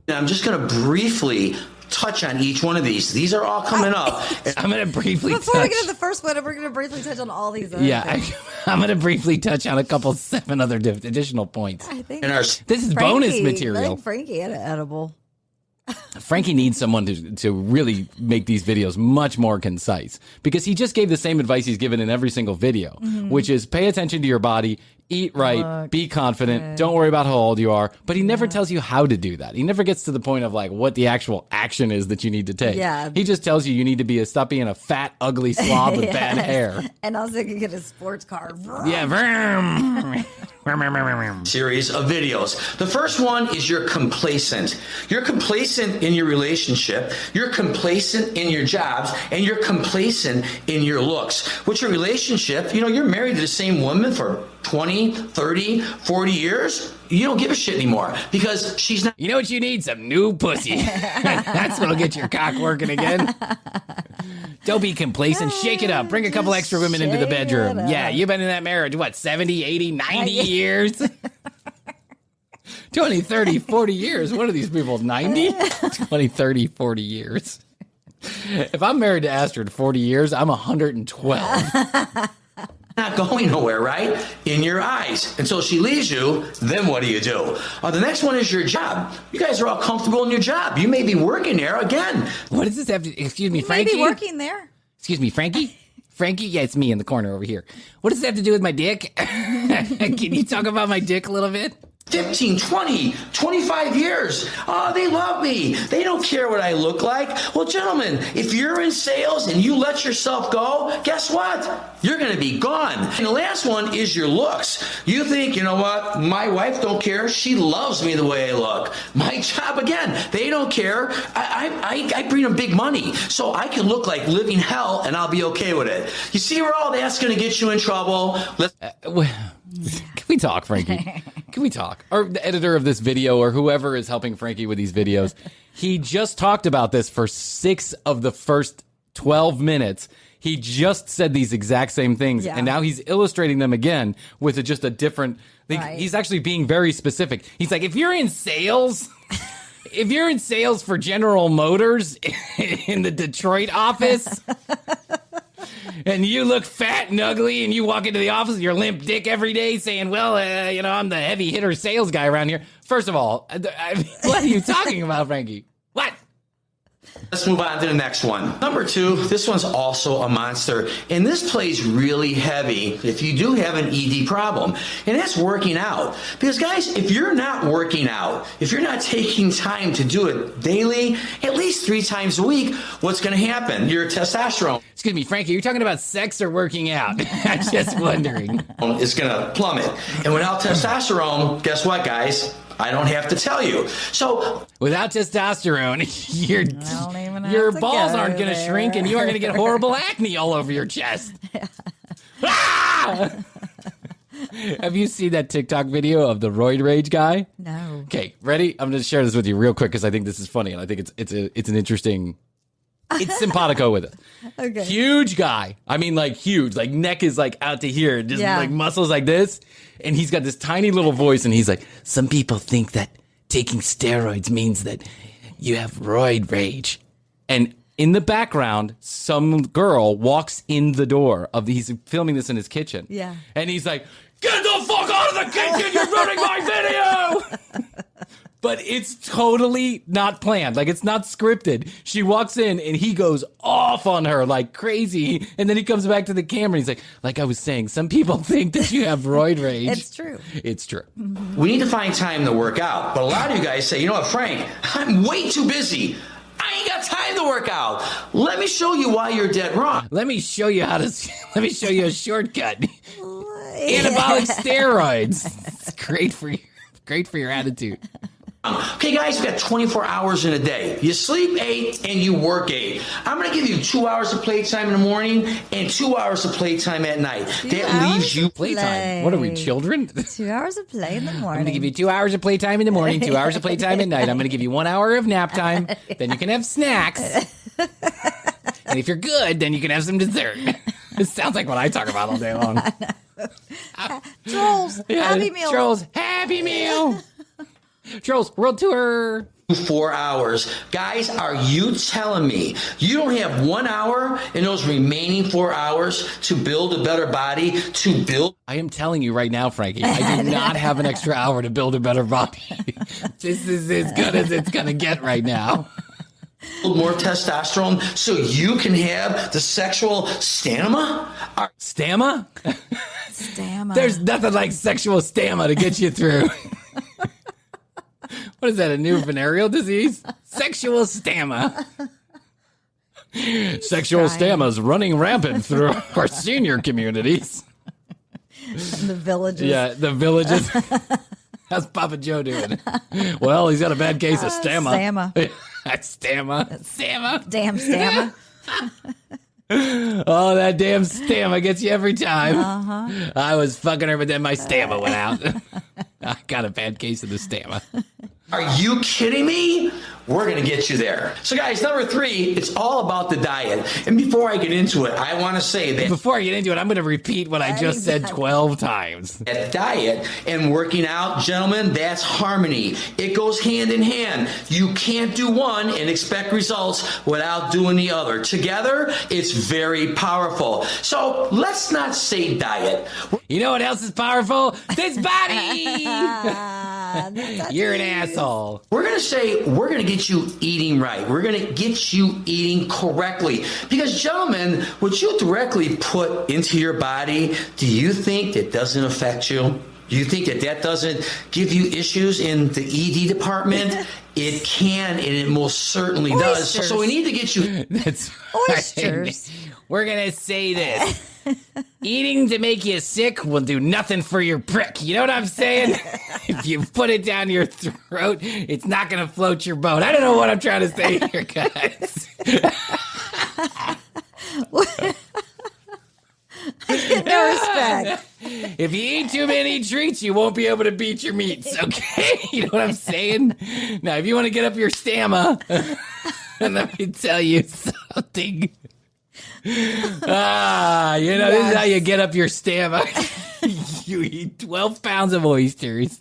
I'm just going to briefly touch on each one of these. These are all coming up. I'm going to briefly Before we get to the first one, we're going to briefly touch on all these other things. I'm going to briefly touch on a couple 7 other additional points. I think this is bonus material. I think Frankie had an edible. Frankie needs someone to really make these videos much more concise because he just gave the same advice he's given in every single video, which is pay attention to your body, eat right, be confident, don't worry about how old you are. But he never tells you how to do that. He never gets to the point of like what the actual action is that you need to take. Yeah. He just tells you need to be stop being a fat, ugly slob with bad hair. And also you can get a sports car. Yeah. Series of videos. The first one is you're complacent. You're complacent in your relationship. You're complacent in your jobs, and you're complacent in your looks. With your relationship, you're married to the same woman for 20, 30, 40 years. You don't give a shit anymore because she's not. You know what you need? Some new pussy. That's what'll get your cock working again. Don't be complacent. Shake it up. Bring a couple extra women into the bedroom. Yeah, you've been in that marriage, 70, 80, 90 years? 20, 30, 40 years. What are these people, 90? 20, 30, 40 years. If I'm married to Astrid 40 years, I'm 112. Not going nowhere, right? In your eyes. Until she leaves you, then what do? The next one is your job. You guys are all comfortable in your job. You may be working there again. What does this have to... Excuse me, Frankie? You may be working there. Excuse me, Frankie? Frankie? Yeah, it's me in the corner over here. What does this have to do with my dick? Can you talk about my dick a little bit? 15, 20, 25 years. Oh, they love me. They don't care what I look like. Well, gentlemen, if you're in sales and you let yourself go, guess what? You're going to be gone. And the last one is your looks. You think, you know what? My wife don't care. She loves me the way I look. My job, again, they don't care. I bring them big money, so I can look like living hell and I'll be okay with it. You see where all that's going to get you in trouble? Can we talk, Frankie? Can we talk? Or the editor of this video or whoever is helping Frankie with these videos, he just talked about this for 6 of the first 12 minutes. He just said these exact same things, and now he's illustrating them again with just a different... He's actually being very specific. He's like, if you're in sales... if you're in sales for General Motors in the Detroit office and you look fat and ugly and you walk into the office with your limp dick every day saying, well, I'm the heavy hitter sales guy around here. First of all, what are you talking about, Frankie? What? Let's move on to the next one. Number 2, this one's also a monster, and this plays really heavy if you do have an ED problem, and that's working out. Because, guys, if you're not working out, if you're not taking time to do it daily, at least 3 times a week, what's going to happen? Your testosterone. Excuse me, Frankie, are you talking about sex or working out? I'm just wondering. It's going to plummet. And without testosterone, guess what, guys? I don't have to tell you. So without testosterone, your balls aren't going to shrink and you are going to get horrible acne all over your chest. Ah! Have you seen that TikTok video of the roid rage guy? No. Okay, ready? I'm going to share this with you real quick because I think this is funny and I think it's an interesting. It's simpatico with it. Okay. Huge guy. I mean, like huge. Like neck is like out to here. Just like muscles like this. And he's got this tiny little voice and he's like, some people think that taking steroids means that you have roid rage. And in the background, some girl walks in the door he's filming this in his kitchen. Yeah. And he's like, get the fuck out of the kitchen. You're ruining my video. But it's totally not planned. Like, it's not scripted. She walks in, and he goes off on her like crazy. And then he comes back to the camera, and he's like I was saying, some people think that you have roid rage. It's true. It's true. We need to find time to work out. But a lot of you guys say, you know what, Frank, I'm way too busy. I ain't got time to work out. Let me show you why you're dead wrong. Let me show you a shortcut. Anabolic steroids. It's great for your attitude. Okay, guys, you got 24 hours in a day. You sleep 8 and you work 8. I'm going to give you 2 hours of playtime in the morning and 2 hours of playtime at night. That leaves you playtime. What are we, children? 2 hours of play in the morning. I'm going to give you 2 hours of playtime in the morning, 2 hours of playtime at night. I'm going to give you 1 hour of nap time. Then you can have snacks. And if you're good, then you can have some dessert. It sounds like what I talk about all day long. Trolls, Happy Meal. Trolls, Happy Meal. Trolls World Tour. 4 hours. Guys, are you telling me you don't have 1 hour in those remaining 4 hours to build a better body, to build? I am telling you right now, Frankie, I do not have an extra hour to build a better body. This is as good as it's going to get right now. More testosterone so you can have the sexual stamina? Stamina? Stamina. There's nothing like sexual stamina to get you through. What is that, a new venereal disease? Sexual stamina. Sexual stamina is running rampant through our senior communities. And the villages. Yeah, the villages. How's Papa Joe doing? Well, he's got a bad case of stamina. Stamina. Stamina. Damn stamina. Oh, that damn stamina gets you every time. I was fucking her, but then my stamina went out. I got a bad case of the stamina. Are you kidding me? We're going to get you there. So, guys, number 3, it's all about the diet. And before I get into it, I want to say that... Before I get into it, I'm going to repeat what I just said 12 times. That diet and working out, gentlemen, that's harmony. It goes hand in hand. You can't do one and expect results without doing the other. Together, it's very powerful. So, let's not say diet. You know what else is powerful? This body! You're an asshole. We're going to say we're going to get you eating right. We're going to get you eating correctly. Because, gentlemen, what you directly put into your body, do you think that doesn't affect you? Do you think that doesn't give you issues in the ED department? It can, and it most certainly does. So we need to get you... That's oysters. We're going to say this. Eating to make you sick will do nothing for your prick. You know what I'm saying? If you put it down your throat, it's not going to float your boat. I don't know what I'm trying to say here, guys. I get no respect. If you eat too many treats, you won't be able to beat your meats, okay? You know what I'm saying? Now, if you want to get up your stamina, let me tell you something. This is how you get up your stamina. You eat 12 pounds of oysters,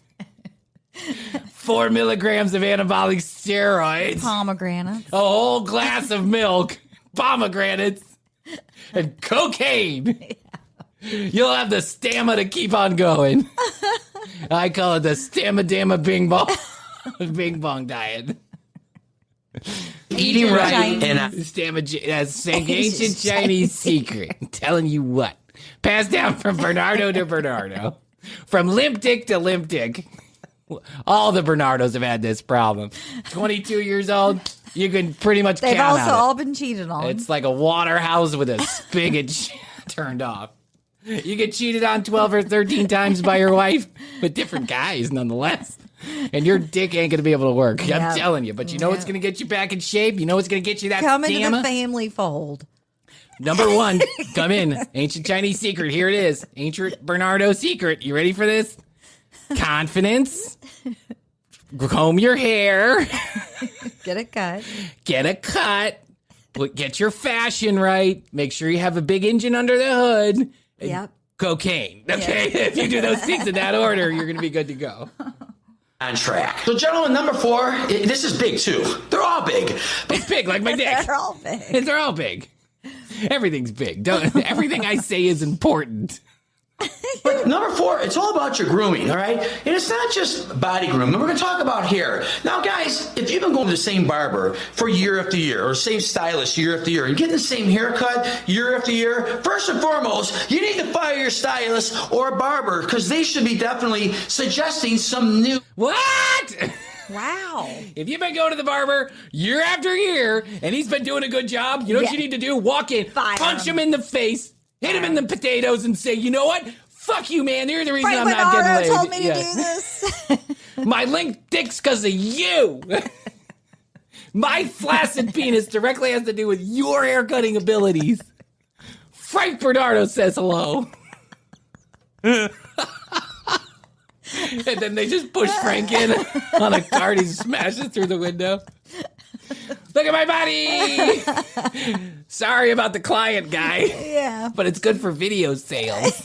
4 milligrams of anabolic steroids, Pomegranates, a whole glass of milk, pomegranates, and cocaine. You'll have the stamina to keep on going. I call it the stamina bing bong bing bong diet. Eating right and that's ancient Chinese secret. I'm telling you what. Passed down from Bernardo to Bernardo. From limp dick to limp dick. All the Bernardos have had this problem. 22 years old, you can pretty much they've count also on all been cheated on. It's like a water house with a spigot turned off. You get cheated on 12 or 13 times by your wife with different guys nonetheless. And your dick ain't going to be able to work. Yep. I'm telling you. But you know what's going to get you back in shape? You know what's going to get you that Come stamina? into the family fold. Number one, come in. Ancient Chinese secret. Here it is. Ancient Bernardo secret. You ready for this? Confidence. Comb your hair. Get a cut. Get a cut. Get your fashion right. Make sure you have a big engine under the hood. Yep. Cocaine. Okay? If you do those things in that order, you're going to be good to go. On track. So, gentlemen, number 4, this is big, too. They're all big. It's big, like my dick. They're all big. They're all big. Everything's big. Everything I say is important. But number 4, it's all about your grooming, all right? And it's not just body grooming. We're going to talk about hair. Now, guys, if you've been going to the same barber for year after year, or same stylist year after year, and getting the same haircut year after year, first and foremost, you need to fire your stylist or barber, because they should be definitely suggesting some new... What? Wow. If you've been going to the barber year after year, and he's been doing a good job, you know what you need to do? Walk in, punch him in the face, hit him in the potatoes, and say, you know what? Fuck you, man. You're the reason I'm not getting laid. Told me to do this. My link dick's because of you. My flaccid penis directly has to do with your haircutting abilities. Frank Bernardo says hello. And then they just push Frank in on a cart. He smashes through the window. Look at my body. Sorry about the client guy. Yeah. But it's good for video sales.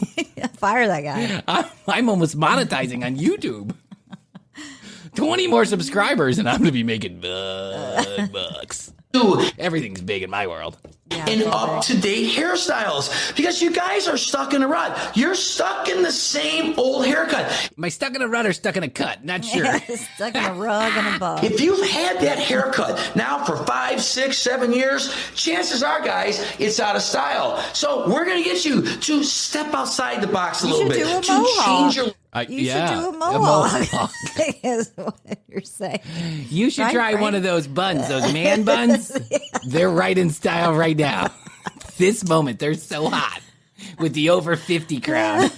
Fire that guy. I'm almost monetizing on YouTube. 20 more subscribers and I'm going to be making bucks. Everything's big in my world. And up-to-date hairstyles, because you guys are stuck in a rut. You're stuck in the same old haircut. Am I stuck in a rut or stuck in a cut? Not sure. Stuck in a rug and a bug. If you've had that haircut now for 5, 6, 7 years, chances are, guys, it's out of style. So we're going to get you to step outside the box a little bit. To change your... You should do a mohawk. Is what you're saying. You should try one of those buns, those man buns. Yeah. They're right in style right now. This moment, they're so hot with the over 50 crowd.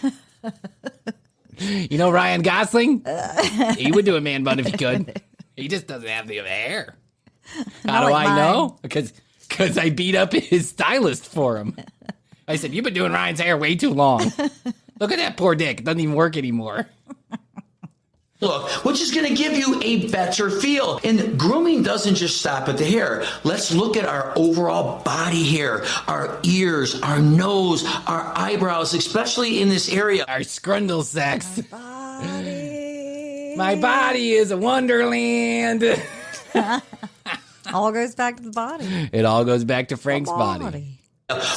You know Ryan Gosling? He would do a man bun if he could. He just doesn't have the hair. How do I know? Because I beat up his stylist for him. I said, you've been doing Ryan's hair way too long. Look at that poor dick. It doesn't even work anymore. Look, which is going to give you a better feel. And grooming doesn't just stop at the hair. Let's look at our overall body hair, our ears, our nose, our eyebrows, especially in this area. Our scrundle sacks. My body is a wonderland. All goes back to the body. It all goes back to Frank's body.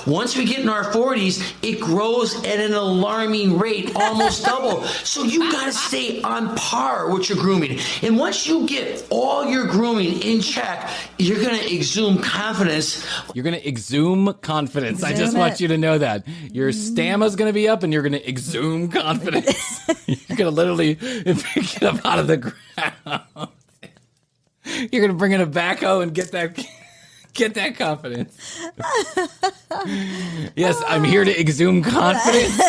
Once we get in our 40s, it grows at an alarming rate, almost double. So you got to stay on par with your grooming. And once you get all your grooming in check, you're going to exude confidence. You're going to exude confidence. I just want you to know that. Your stamina's going to be up and you're going to exude confidence. You're going to literally pick it up out of the ground. You're going to bring in a backhoe and get that confidence. Yes, I'm here to exhume confidence.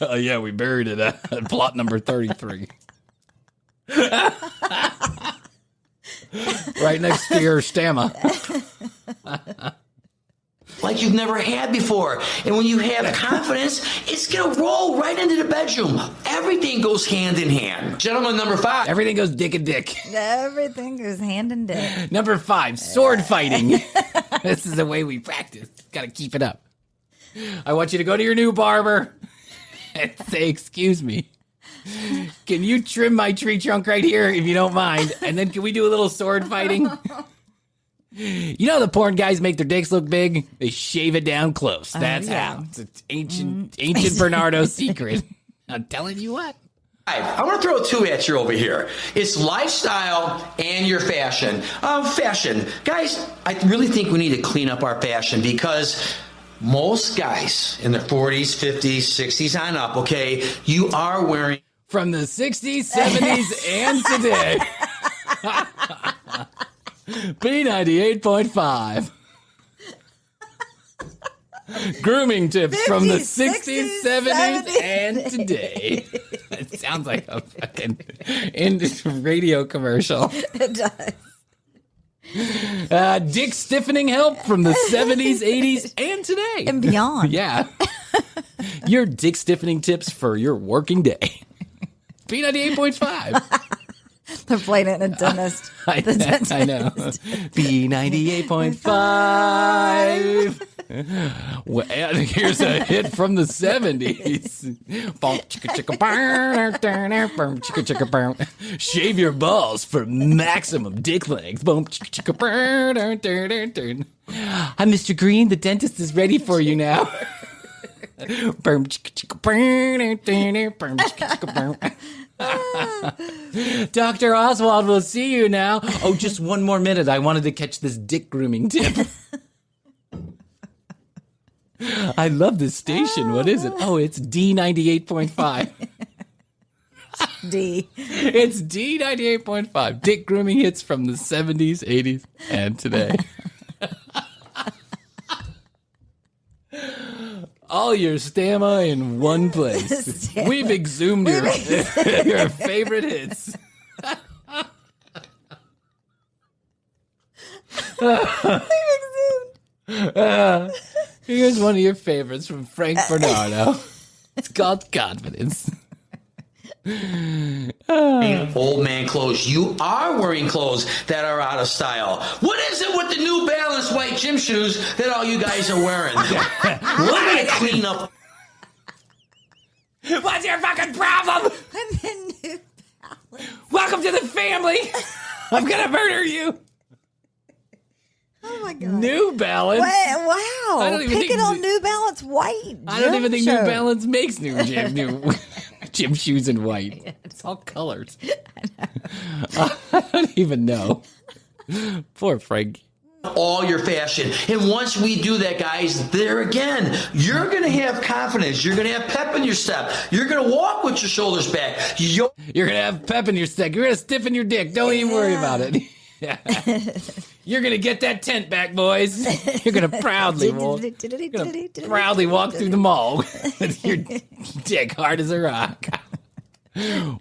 Oh, yeah, we buried it at plot number 33. Right next to your stamina. Like you've never had before. And when you have confidence, it's going to roll right into the bedroom. Everything goes hand in hand. Gentleman number 5. Everything goes dick and dick. Everything goes hand in dick. Number 5, sword fighting. This is the way we practice. Got to keep it up. I want you to go to your new barber and say, excuse me, Can you trim my tree trunk right here if you don't mind? And then can we do a little sword fighting? You know the porn guys make their dicks look big? They shave it down close. That's how. It's an ancient Bernardo secret. I'm telling you what. I want to throw two at you over here. It's lifestyle and your fashion. Fashion. Guys, I really think we need to clean up our fashion because most guys in their 40s, 50s, 60s on up, okay, you are wearing... From the 60s, 70s, and today. B98.5. Grooming tips from the 60s, 70s, and today. It sounds like a fucking radio commercial. It does. Dick stiffening help from the 70s, 80s, and today. And beyond. Yeah. Your dick stiffening tips for your working day. B98.5. They're playing it in a dentist. I know. B98.5. Well, and here's a hit from the 70s. Shave your balls for maximum dick length. Hi, Mr. Green. The dentist is ready for you now. Dr. Oswald will see you now. Oh, just one more minute. I wanted to catch this dick grooming tip. I love this station. What is it? Oh, it's D98.5. D. It's D98.5. Dick grooming hits from the 70s, 80s, and today. All your stamina in one place. We've exhumed your favorite hits. Here's one of your favorites from Frank Bernardo. It's called Confidence. Old man clothes. You are wearing clothes that are out of style. What is it with the New Balance white gym shoes that all you guys are wearing? We're going to clean up. What's your fucking problem? Welcome to the family. I'm going to murder you. Oh my God. New Balance. Wow. Picking on New Balance white. I don't even think New Balance makes new gym shoes in white. It's all colors. I don't even know. Poor Frank. All your fashion. And once we do that, guys, there again, you're going to have confidence. You're going to have pep in your step. You're going to walk with your shoulders back. You're going to have pep in your step. You're going to stiffen your dick. Don't even worry about it. You're going to get that tent back, boys. You're going to proudly walk through the mall with your dick hard as a rock.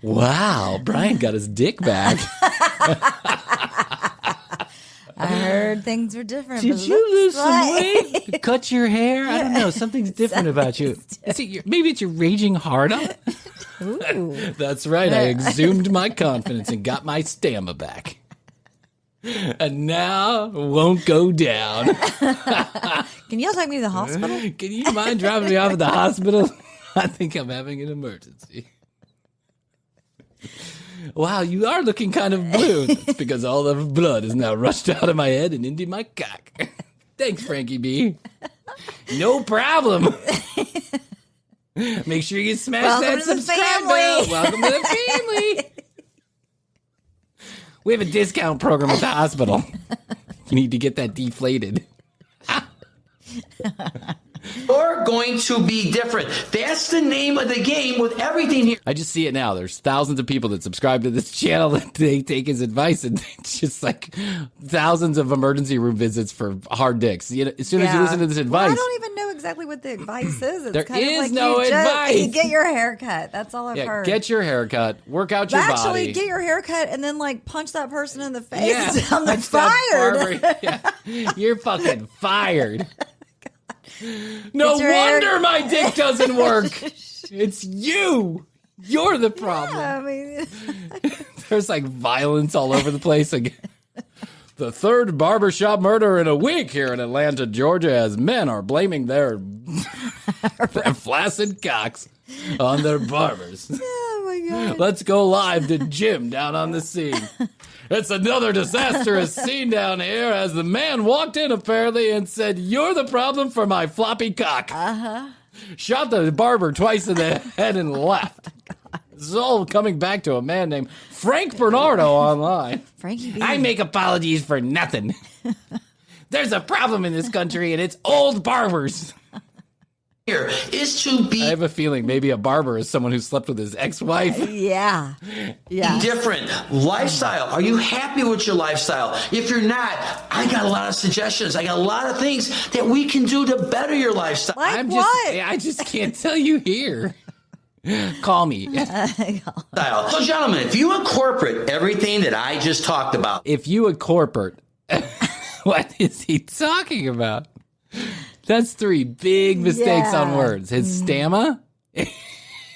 Wow, Bryan got his dick back. I heard things were different. Did you lose some weight? Cut your hair? I don't know. Something's different about you. Maybe it's your raging heart on? That's right. I exhumed my confidence and got my stamina back. And now won't go down. Can y'all take me to the hospital? Can you mind dropping me off at the hospital? I think I'm having an emergency. Wow, you are looking kind of blue. That's because all the blood is now rushed out of my head and into my cock. Thanks, Frankie B. No problem. Make sure you smash that subscribe bell. Welcome to the family. We have a discount program at the hospital. You need to get that deflated. You're going to be different. That's the name of the game with everything here. I just see it now. There's thousands of people that subscribe to this channel that they take his advice, and it's just like thousands of emergency room visits for hard dicks. You know, as soon as you listen to this advice, I don't even know exactly what the advice is. It's there kind is of like no advice. You get your hair cut. That's all I've heard. Get your hair cut. Work out your body. Actually, get your hair cut and then like punch that person in the face. Yeah, I'm fired. You're fucking fired. No wonder my dick doesn't work. It's you. You're the problem. Yeah, I mean, there's like violence all over the place. Like, the third barbershop murder in a week here in Atlanta, Georgia, as men are blaming their flaccid cocks on their barbers. Oh my God. Let's go live to Jim down on the scene. It's another disastrous scene down here as the man walked in apparently and said, "You're the problem for my floppy cock." Shot the barber twice in the head and left. This is all coming back to a man named Frank Bernardo online. Frankie B. I make apologies for nothing. There's a problem in this country and it's old barbers. Here is to be I have a feeling maybe a barber is someone who slept with his ex-wife. Yeah. different lifestyle. Are you happy with your lifestyle? If you're not, I got a lot of suggestions. I got a lot of things that we can do to better your lifestyle. I just can't tell you here. Call me. So, gentlemen, if you incorporate everything that I just talked about, If you incorporate, what is he talking about? That's 3 big mistakes on words. His stamina,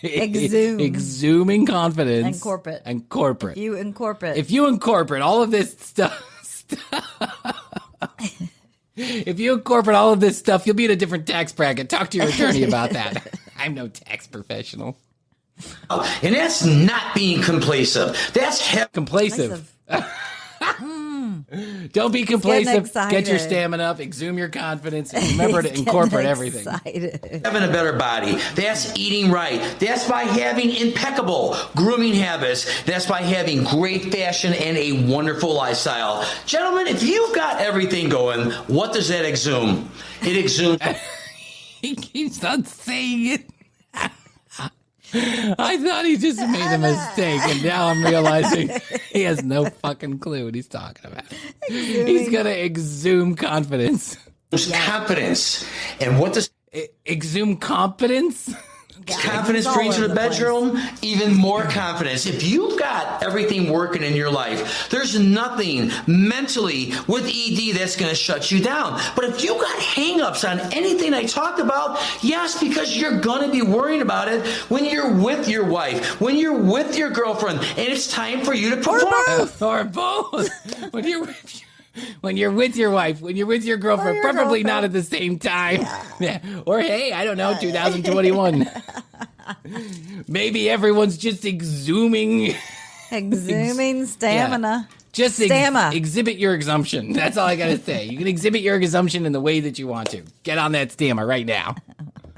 exhuming confidence, and corporate. You incorporate. If you incorporate all of this stuff, if you incorporate all of this stuff, you'll be in a different tax bracket. Talk to your attorney about that. I'm no tax professional. and that's not being complacent. That's Complacent. Don't be complacent. excited. Get your stamina up. Exhume your confidence. And remember to incorporate everything. having a better body. That's eating right. That's by having impeccable grooming habits. That's by having great fashion and a wonderful lifestyle. Gentlemen, if you've got everything going, what does that exhume? It exhumes. He keeps on saying it. I thought he just made a mistake, and now I'm realizing he has no fucking clue what he's talking about. He's going to exhume confidence. Confidence. And what does exhume competence? Confidence brings to the bedroom? Even more confidence. If you've got everything working in your life, there's nothing mentally with ED that's going to shut you down. But if you got hang-ups on anything I talked about, yes, because you're going to be worrying about it when you're with your wife, when you're with your girlfriend, and it's time for you to perform. Or both. When you're with your wife, when you're with your girlfriend, preferably not at the same time. Yeah. Or, hey, I don't know, 2021. Maybe everyone's just exhuming stamina. Yeah. Just exhibit your exhumption. That's all I got to say. You can exhibit your exhumption in the way that you want to. Get on that stamina right now.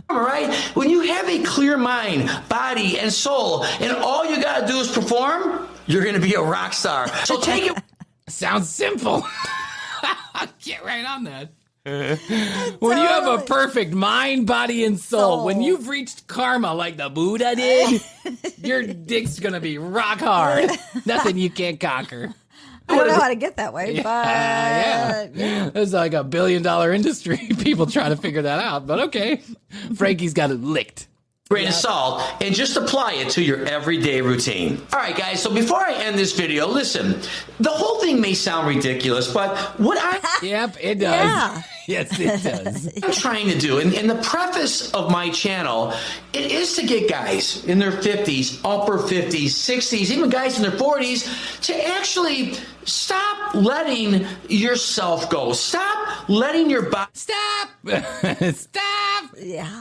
All right? When you have a clear mind, body, and soul, and all you got to do is perform, you're going to be a rock star. So take it. Sounds simple. Get right on that. When you have a perfect mind, body, and soul, when you've reached karma like the Buddha did, your dick's going to be rock hard. Nothing you can't conquer. I don't know how to get that way, but yeah. It's like $1 billion industry. People try to figure that out, but okay. Frankie's got it licked. Grain of salt, and just apply it to your everyday routine. All right, guys, so before I end this video, listen, the whole thing may sound ridiculous, but what Yep, it does. Yeah. Yes, it does. I'm trying to do, and the preface of my channel, it is to get guys in their 50s, upper 50s, 60s, even guys in their 40s, to actually stop letting yourself go. Stop letting your body... Stop!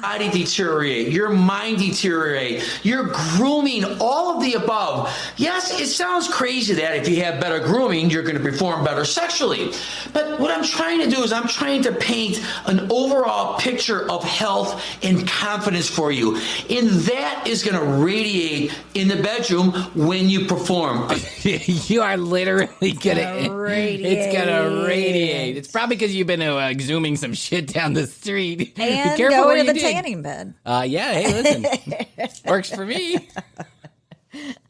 Body deteriorate, your mind deteriorate, your grooming, all of the above. Yes, it sounds crazy that if you have better grooming, you're going to perform better sexually. But what I'm trying to do is I'm trying to paint an overall picture of health and confidence for you. And that is going to radiate in the bedroom when you perform. You are literally going to radiate. It's going to radiate. It's probably because you've been exhuming some shit down the street. And be careful go where to the you dig. tanning bed. Yeah, hey, listen. Works for me.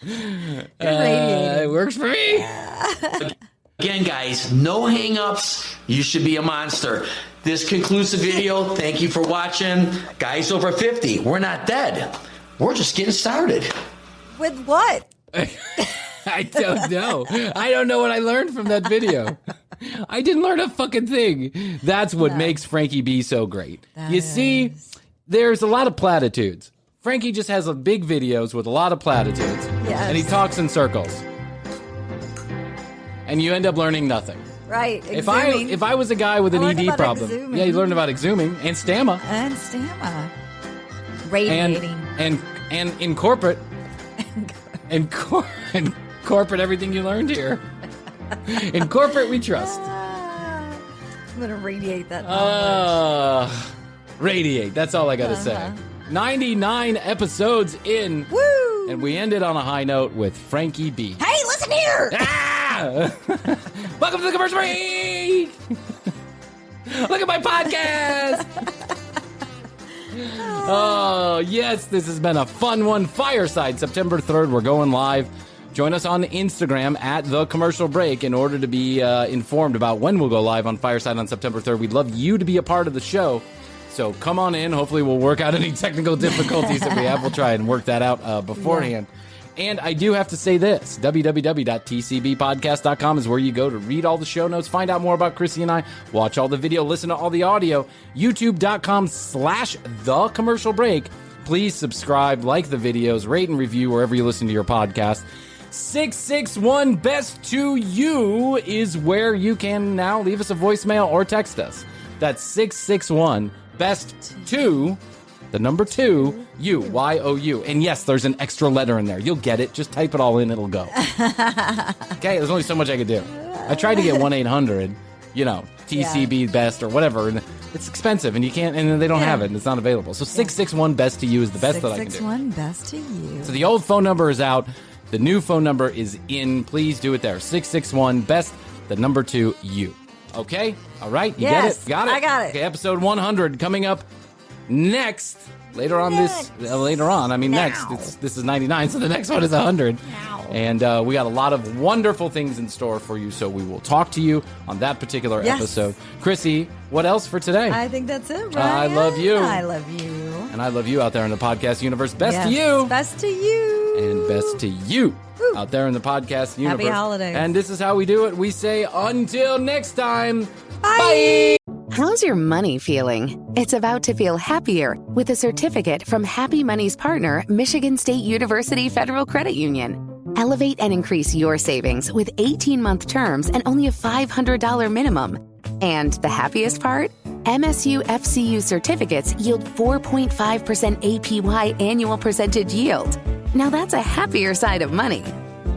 It works for me. Again, guys, no hang-ups. You should be a monster. This concludes the video. Thank you for watching. Guys over 50, we're not dead. We're just getting started. With what? I don't know. I don't know what I learned from that video. I didn't learn a fucking thing. That's what makes Frankie B so great. You see, there's a lot of platitudes. Frankie just has big videos with a lot of platitudes. Yes. And he talks in circles. And you end up learning nothing. Right. If I was a guy with an ED problem, exhuming. yeah, you learned about exhuming and stamina. And stamina. Radiating. And in corporate, in corporate, everything you learned here. In corporate, we trust. I'm going to radiate that. Radiate. That's all I got to say. 99 episodes in. Woo! And we ended on a high note with Frankie B. Hey, listen here! Welcome to the commercial break! Look at my podcast! Oh, yes, this has been a fun one. Fireside, September 3rd. We're going live. Join us on Instagram at The Commercial Break in order to be informed about when we'll go live on Fireside on September 3rd. We'd love you to be a part of the show. So come on in. Hopefully we'll work out any technical difficulties that we have. We'll try and work that out beforehand. Yeah. And I do have to say this. www.tcbpodcast.com is where you go to read all the show notes, find out more about Krissy and I, watch all the video, listen to all the audio. YouTube.com/The Commercial Break. Please subscribe, like the videos, rate and review wherever you listen to your podcast. 661 Best to You is where you can now leave us a voicemail or text us. That's 661 Best to the number 2 you YOU. And yes, there's an extra letter in there. You'll get it. Just type it all in. It'll go. Okay, there's only so much I could do. I tried to get 1-800, TCB Best or whatever, and it's expensive, and you can't, and they don't have it, and it's not available. So 661 Best to You is the best that I can do. 661 Best to You. So the old phone number is out. The new phone number is in. Please do it there. 661 Best, the number 2 you. Okay? All right? You get it? Got it? I got it. Okay, episode 100 coming up next. Later on. Next. This is 99, so the next one is 100. And we got a lot of wonderful things in store for you, so we will talk to you on that particular episode. Krissy, what else for today? I think that's it, Bryan. I love you. I love you. And I love you out there in the podcast universe. Best to you. Best to you. And best to you out there in the podcast universe. Happy holidays. And this is how we do it. We say until next time. Bye. How's your money feeling? It's about to feel happier with a certificate from Happy Money's partner, Michigan State University Federal Credit Union. Elevate and increase your savings with 18-month terms and only a $500 minimum. And the happiest part? MSU FCU certificates yield 4.5% APY annual percentage yield. Now that's a happier side of money.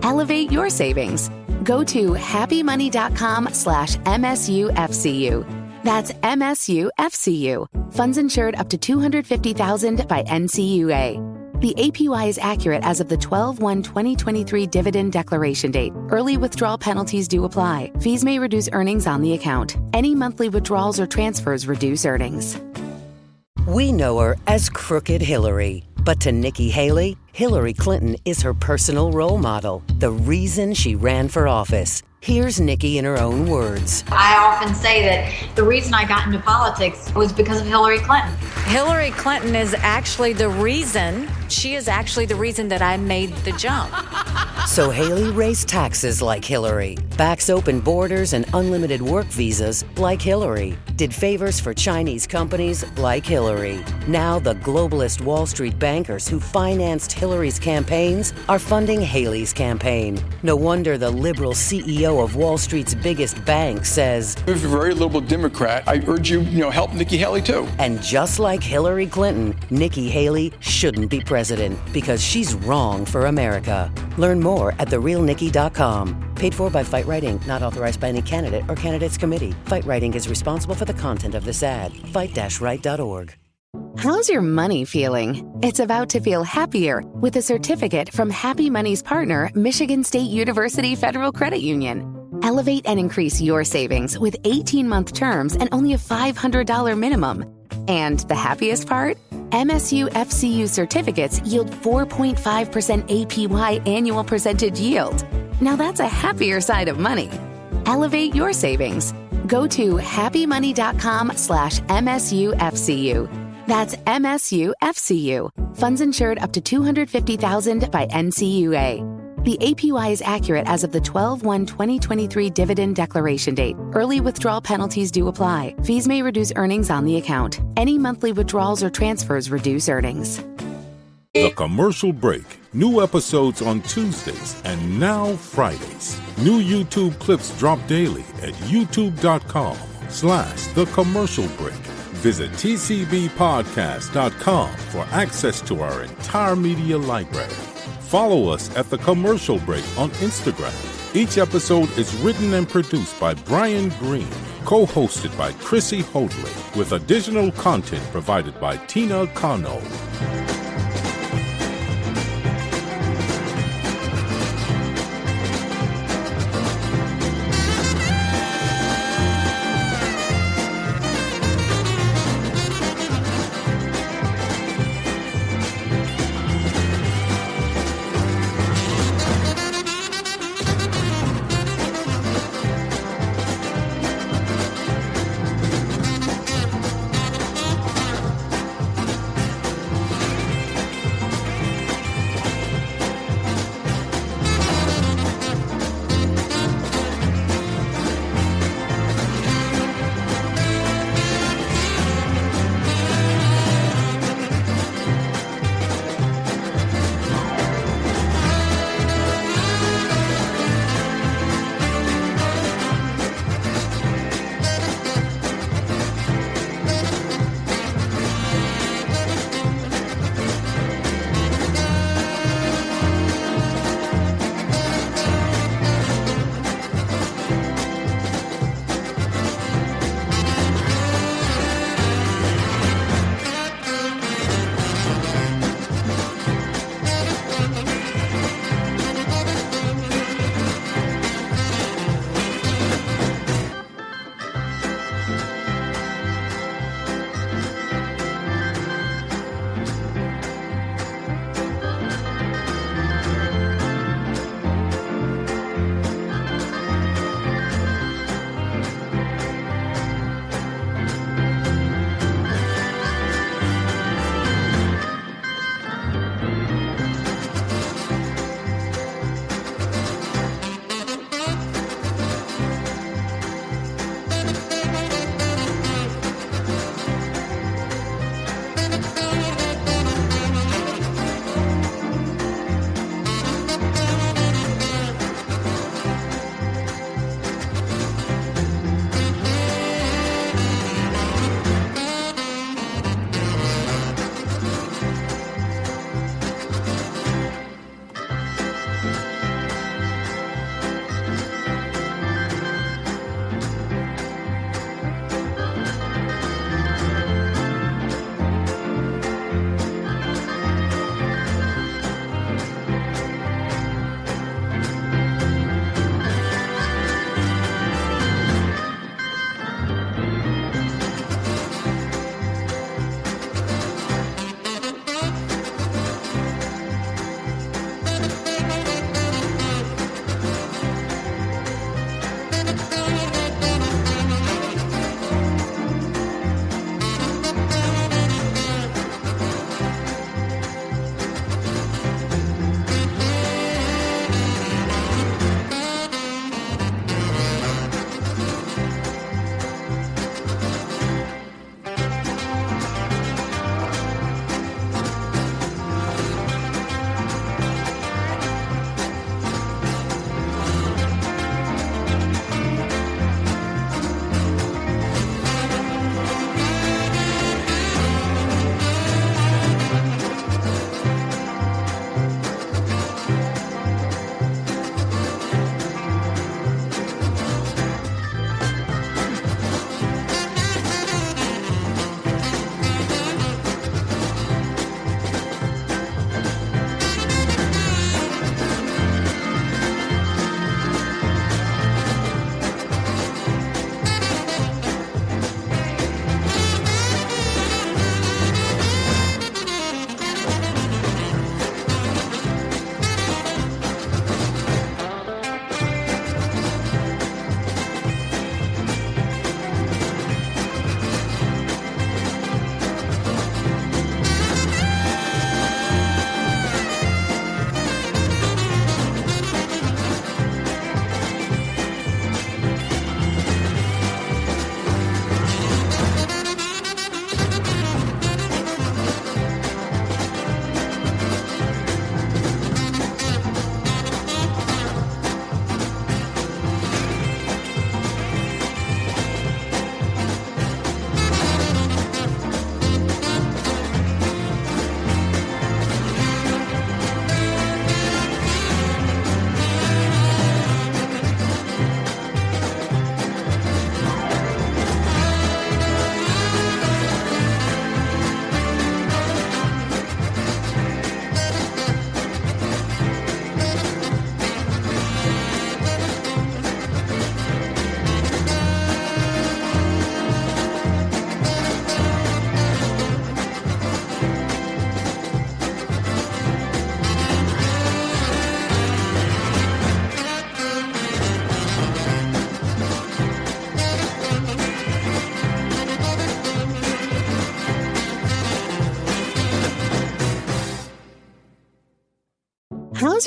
Elevate your savings. Go to happymoney.com/MSUFCU. That's MSUFCU. Funds insured up to $250,000 by NCUA. The APY is accurate as of the 12/1/2023 dividend declaration date. Early withdrawal penalties do apply. Fees may reduce earnings on the account. Any monthly withdrawals or transfers reduce earnings. We know her as Crooked Hillary. But to Nikki Haley, Hillary Clinton is her personal role model, the reason she ran for office. Here's Nikki in her own words. I often say that the reason I got into politics was because of Hillary Clinton. Hillary Clinton is actually the reason, she is actually the reason that I made the jump. So Haley raised taxes like Hillary, backs open borders and unlimited work visas like Hillary, did favors for Chinese companies like Hillary. Now the globalist Wall Street bankers who financed Hillary's campaigns are funding Haley's campaign. No wonder the liberal CEO of Wall Street's biggest bank says, If you're a very liberal Democrat, I urge you, help Nikki Haley too. And just like Hillary Clinton, Nikki Haley shouldn't be president because she's wrong for America. Learn more at therealnikki.com. Paid for by Fight Writing, not authorized by any candidate or candidates committee. Fight Writing is responsible for the content of this ad. Fight-right.org. How's your money feeling? It's about to feel happier with a certificate from Happy Money's partner, Michigan State University Federal Credit Union. Elevate and increase your savings with 18-month terms and only a $500 minimum. And the happiest part? MSU FCU certificates yield 4.5% APY annual percentage yield. Now that's a happier side of money. Elevate your savings. Go to happymoney.com/MSUFCU. That's MSUFCU. Funds insured up to $250,000 by NCUA. The APY is accurate as of the 12/1/2023 dividend declaration date. Early withdrawal penalties do apply. Fees may reduce earnings on the account. Any monthly withdrawals or transfers reduce earnings. The Commercial Break. New episodes on Tuesdays and now Fridays. New YouTube clips drop daily at youtube.com/The Commercial Break. Visit tcbpodcast.com for access to our entire media library. Follow us at The Commercial Break on Instagram. Each episode is written and produced by Brian Green, co-hosted by Krissy Hoadley, with additional content provided by Tina Cano.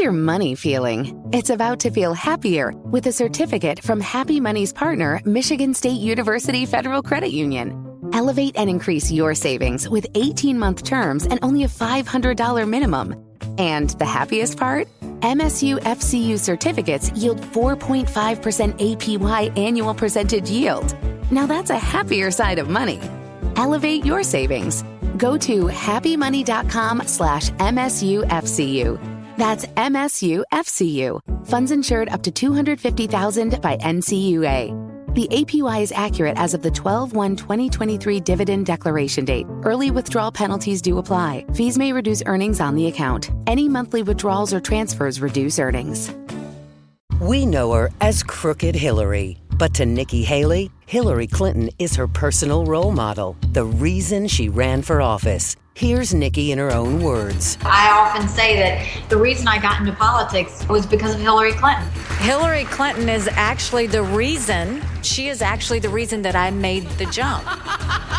How's your money feeling? It's about to feel happier with a certificate from Happy Money's partner, Michigan State University Federal Credit Union. Elevate and increase your savings with 18-month terms and only a $500 minimum. And the happiest part? MSU FCU certificates yield 4.5% APY annual percentage yield. Now that's a happier side of money. Elevate your savings. Go to happymoney.com/MSUFCU. That's MSUFCU. Funds insured up to $250,000 by NCUA. The APY is accurate as of the 12/1/2023 dividend declaration date. Early withdrawal penalties do apply. Fees may reduce earnings on the account. Any monthly withdrawals or transfers reduce earnings. We know her as Crooked Hillary. But to Nikki Haley, Hillary Clinton is her personal role model, the reason she ran for office. Here's Nikki in her own words. I often say that the reason I got into politics was because of Hillary Clinton. Hillary Clinton is actually the reason, she is actually the reason that I made the jump.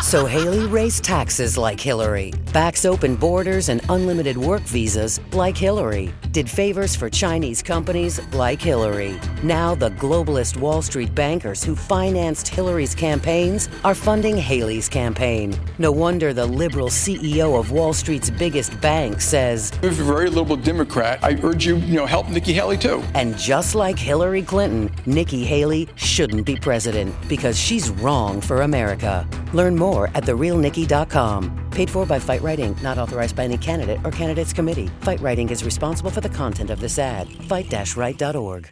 So Haley raised taxes like Hillary, backs open borders and unlimited work visas like Hillary, did favors for Chinese companies like Hillary. Now the globalist Wall Street bankers who financed Hillary's campaigns are funding Haley's campaign. No wonder the liberal CEO of Wall Street's biggest bank says, If you're a very liberal Democrat, I urge you, help Nikki Haley too. And just like Hillary Clinton, Nikki Haley shouldn't be president because she's wrong for America. Learn more at therealnikki.com. Paid for by Fight Right Inc., not authorized by any candidate or candidates committee. Fight Right Inc. is responsible for the content of this ad. Fight-right.org.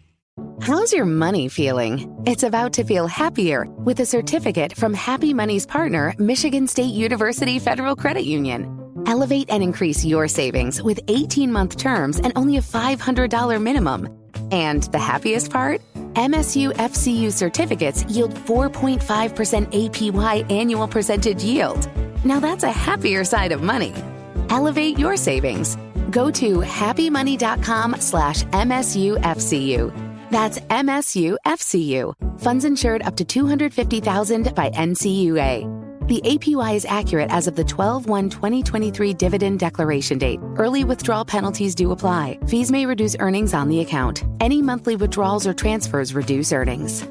How's your money feeling? It's about to feel happier with a certificate from Happy Money's partner, Michigan State University Federal Credit Union. Elevate and increase your savings with 18-month terms and only a $500 minimum. And the happiest part? MSU FCU certificates yield 4.5% APY annual percentage yield. Now that's a happier side of money. Elevate your savings. Go to happymoney.com/MSUFCU. That's MSUFCU. Funds insured up to $250,000 by NCUA. The APY is accurate as of the 12/1/2023 dividend declaration date. Early withdrawal penalties do apply. Fees may reduce earnings on the account. Any monthly withdrawals or transfers reduce earnings.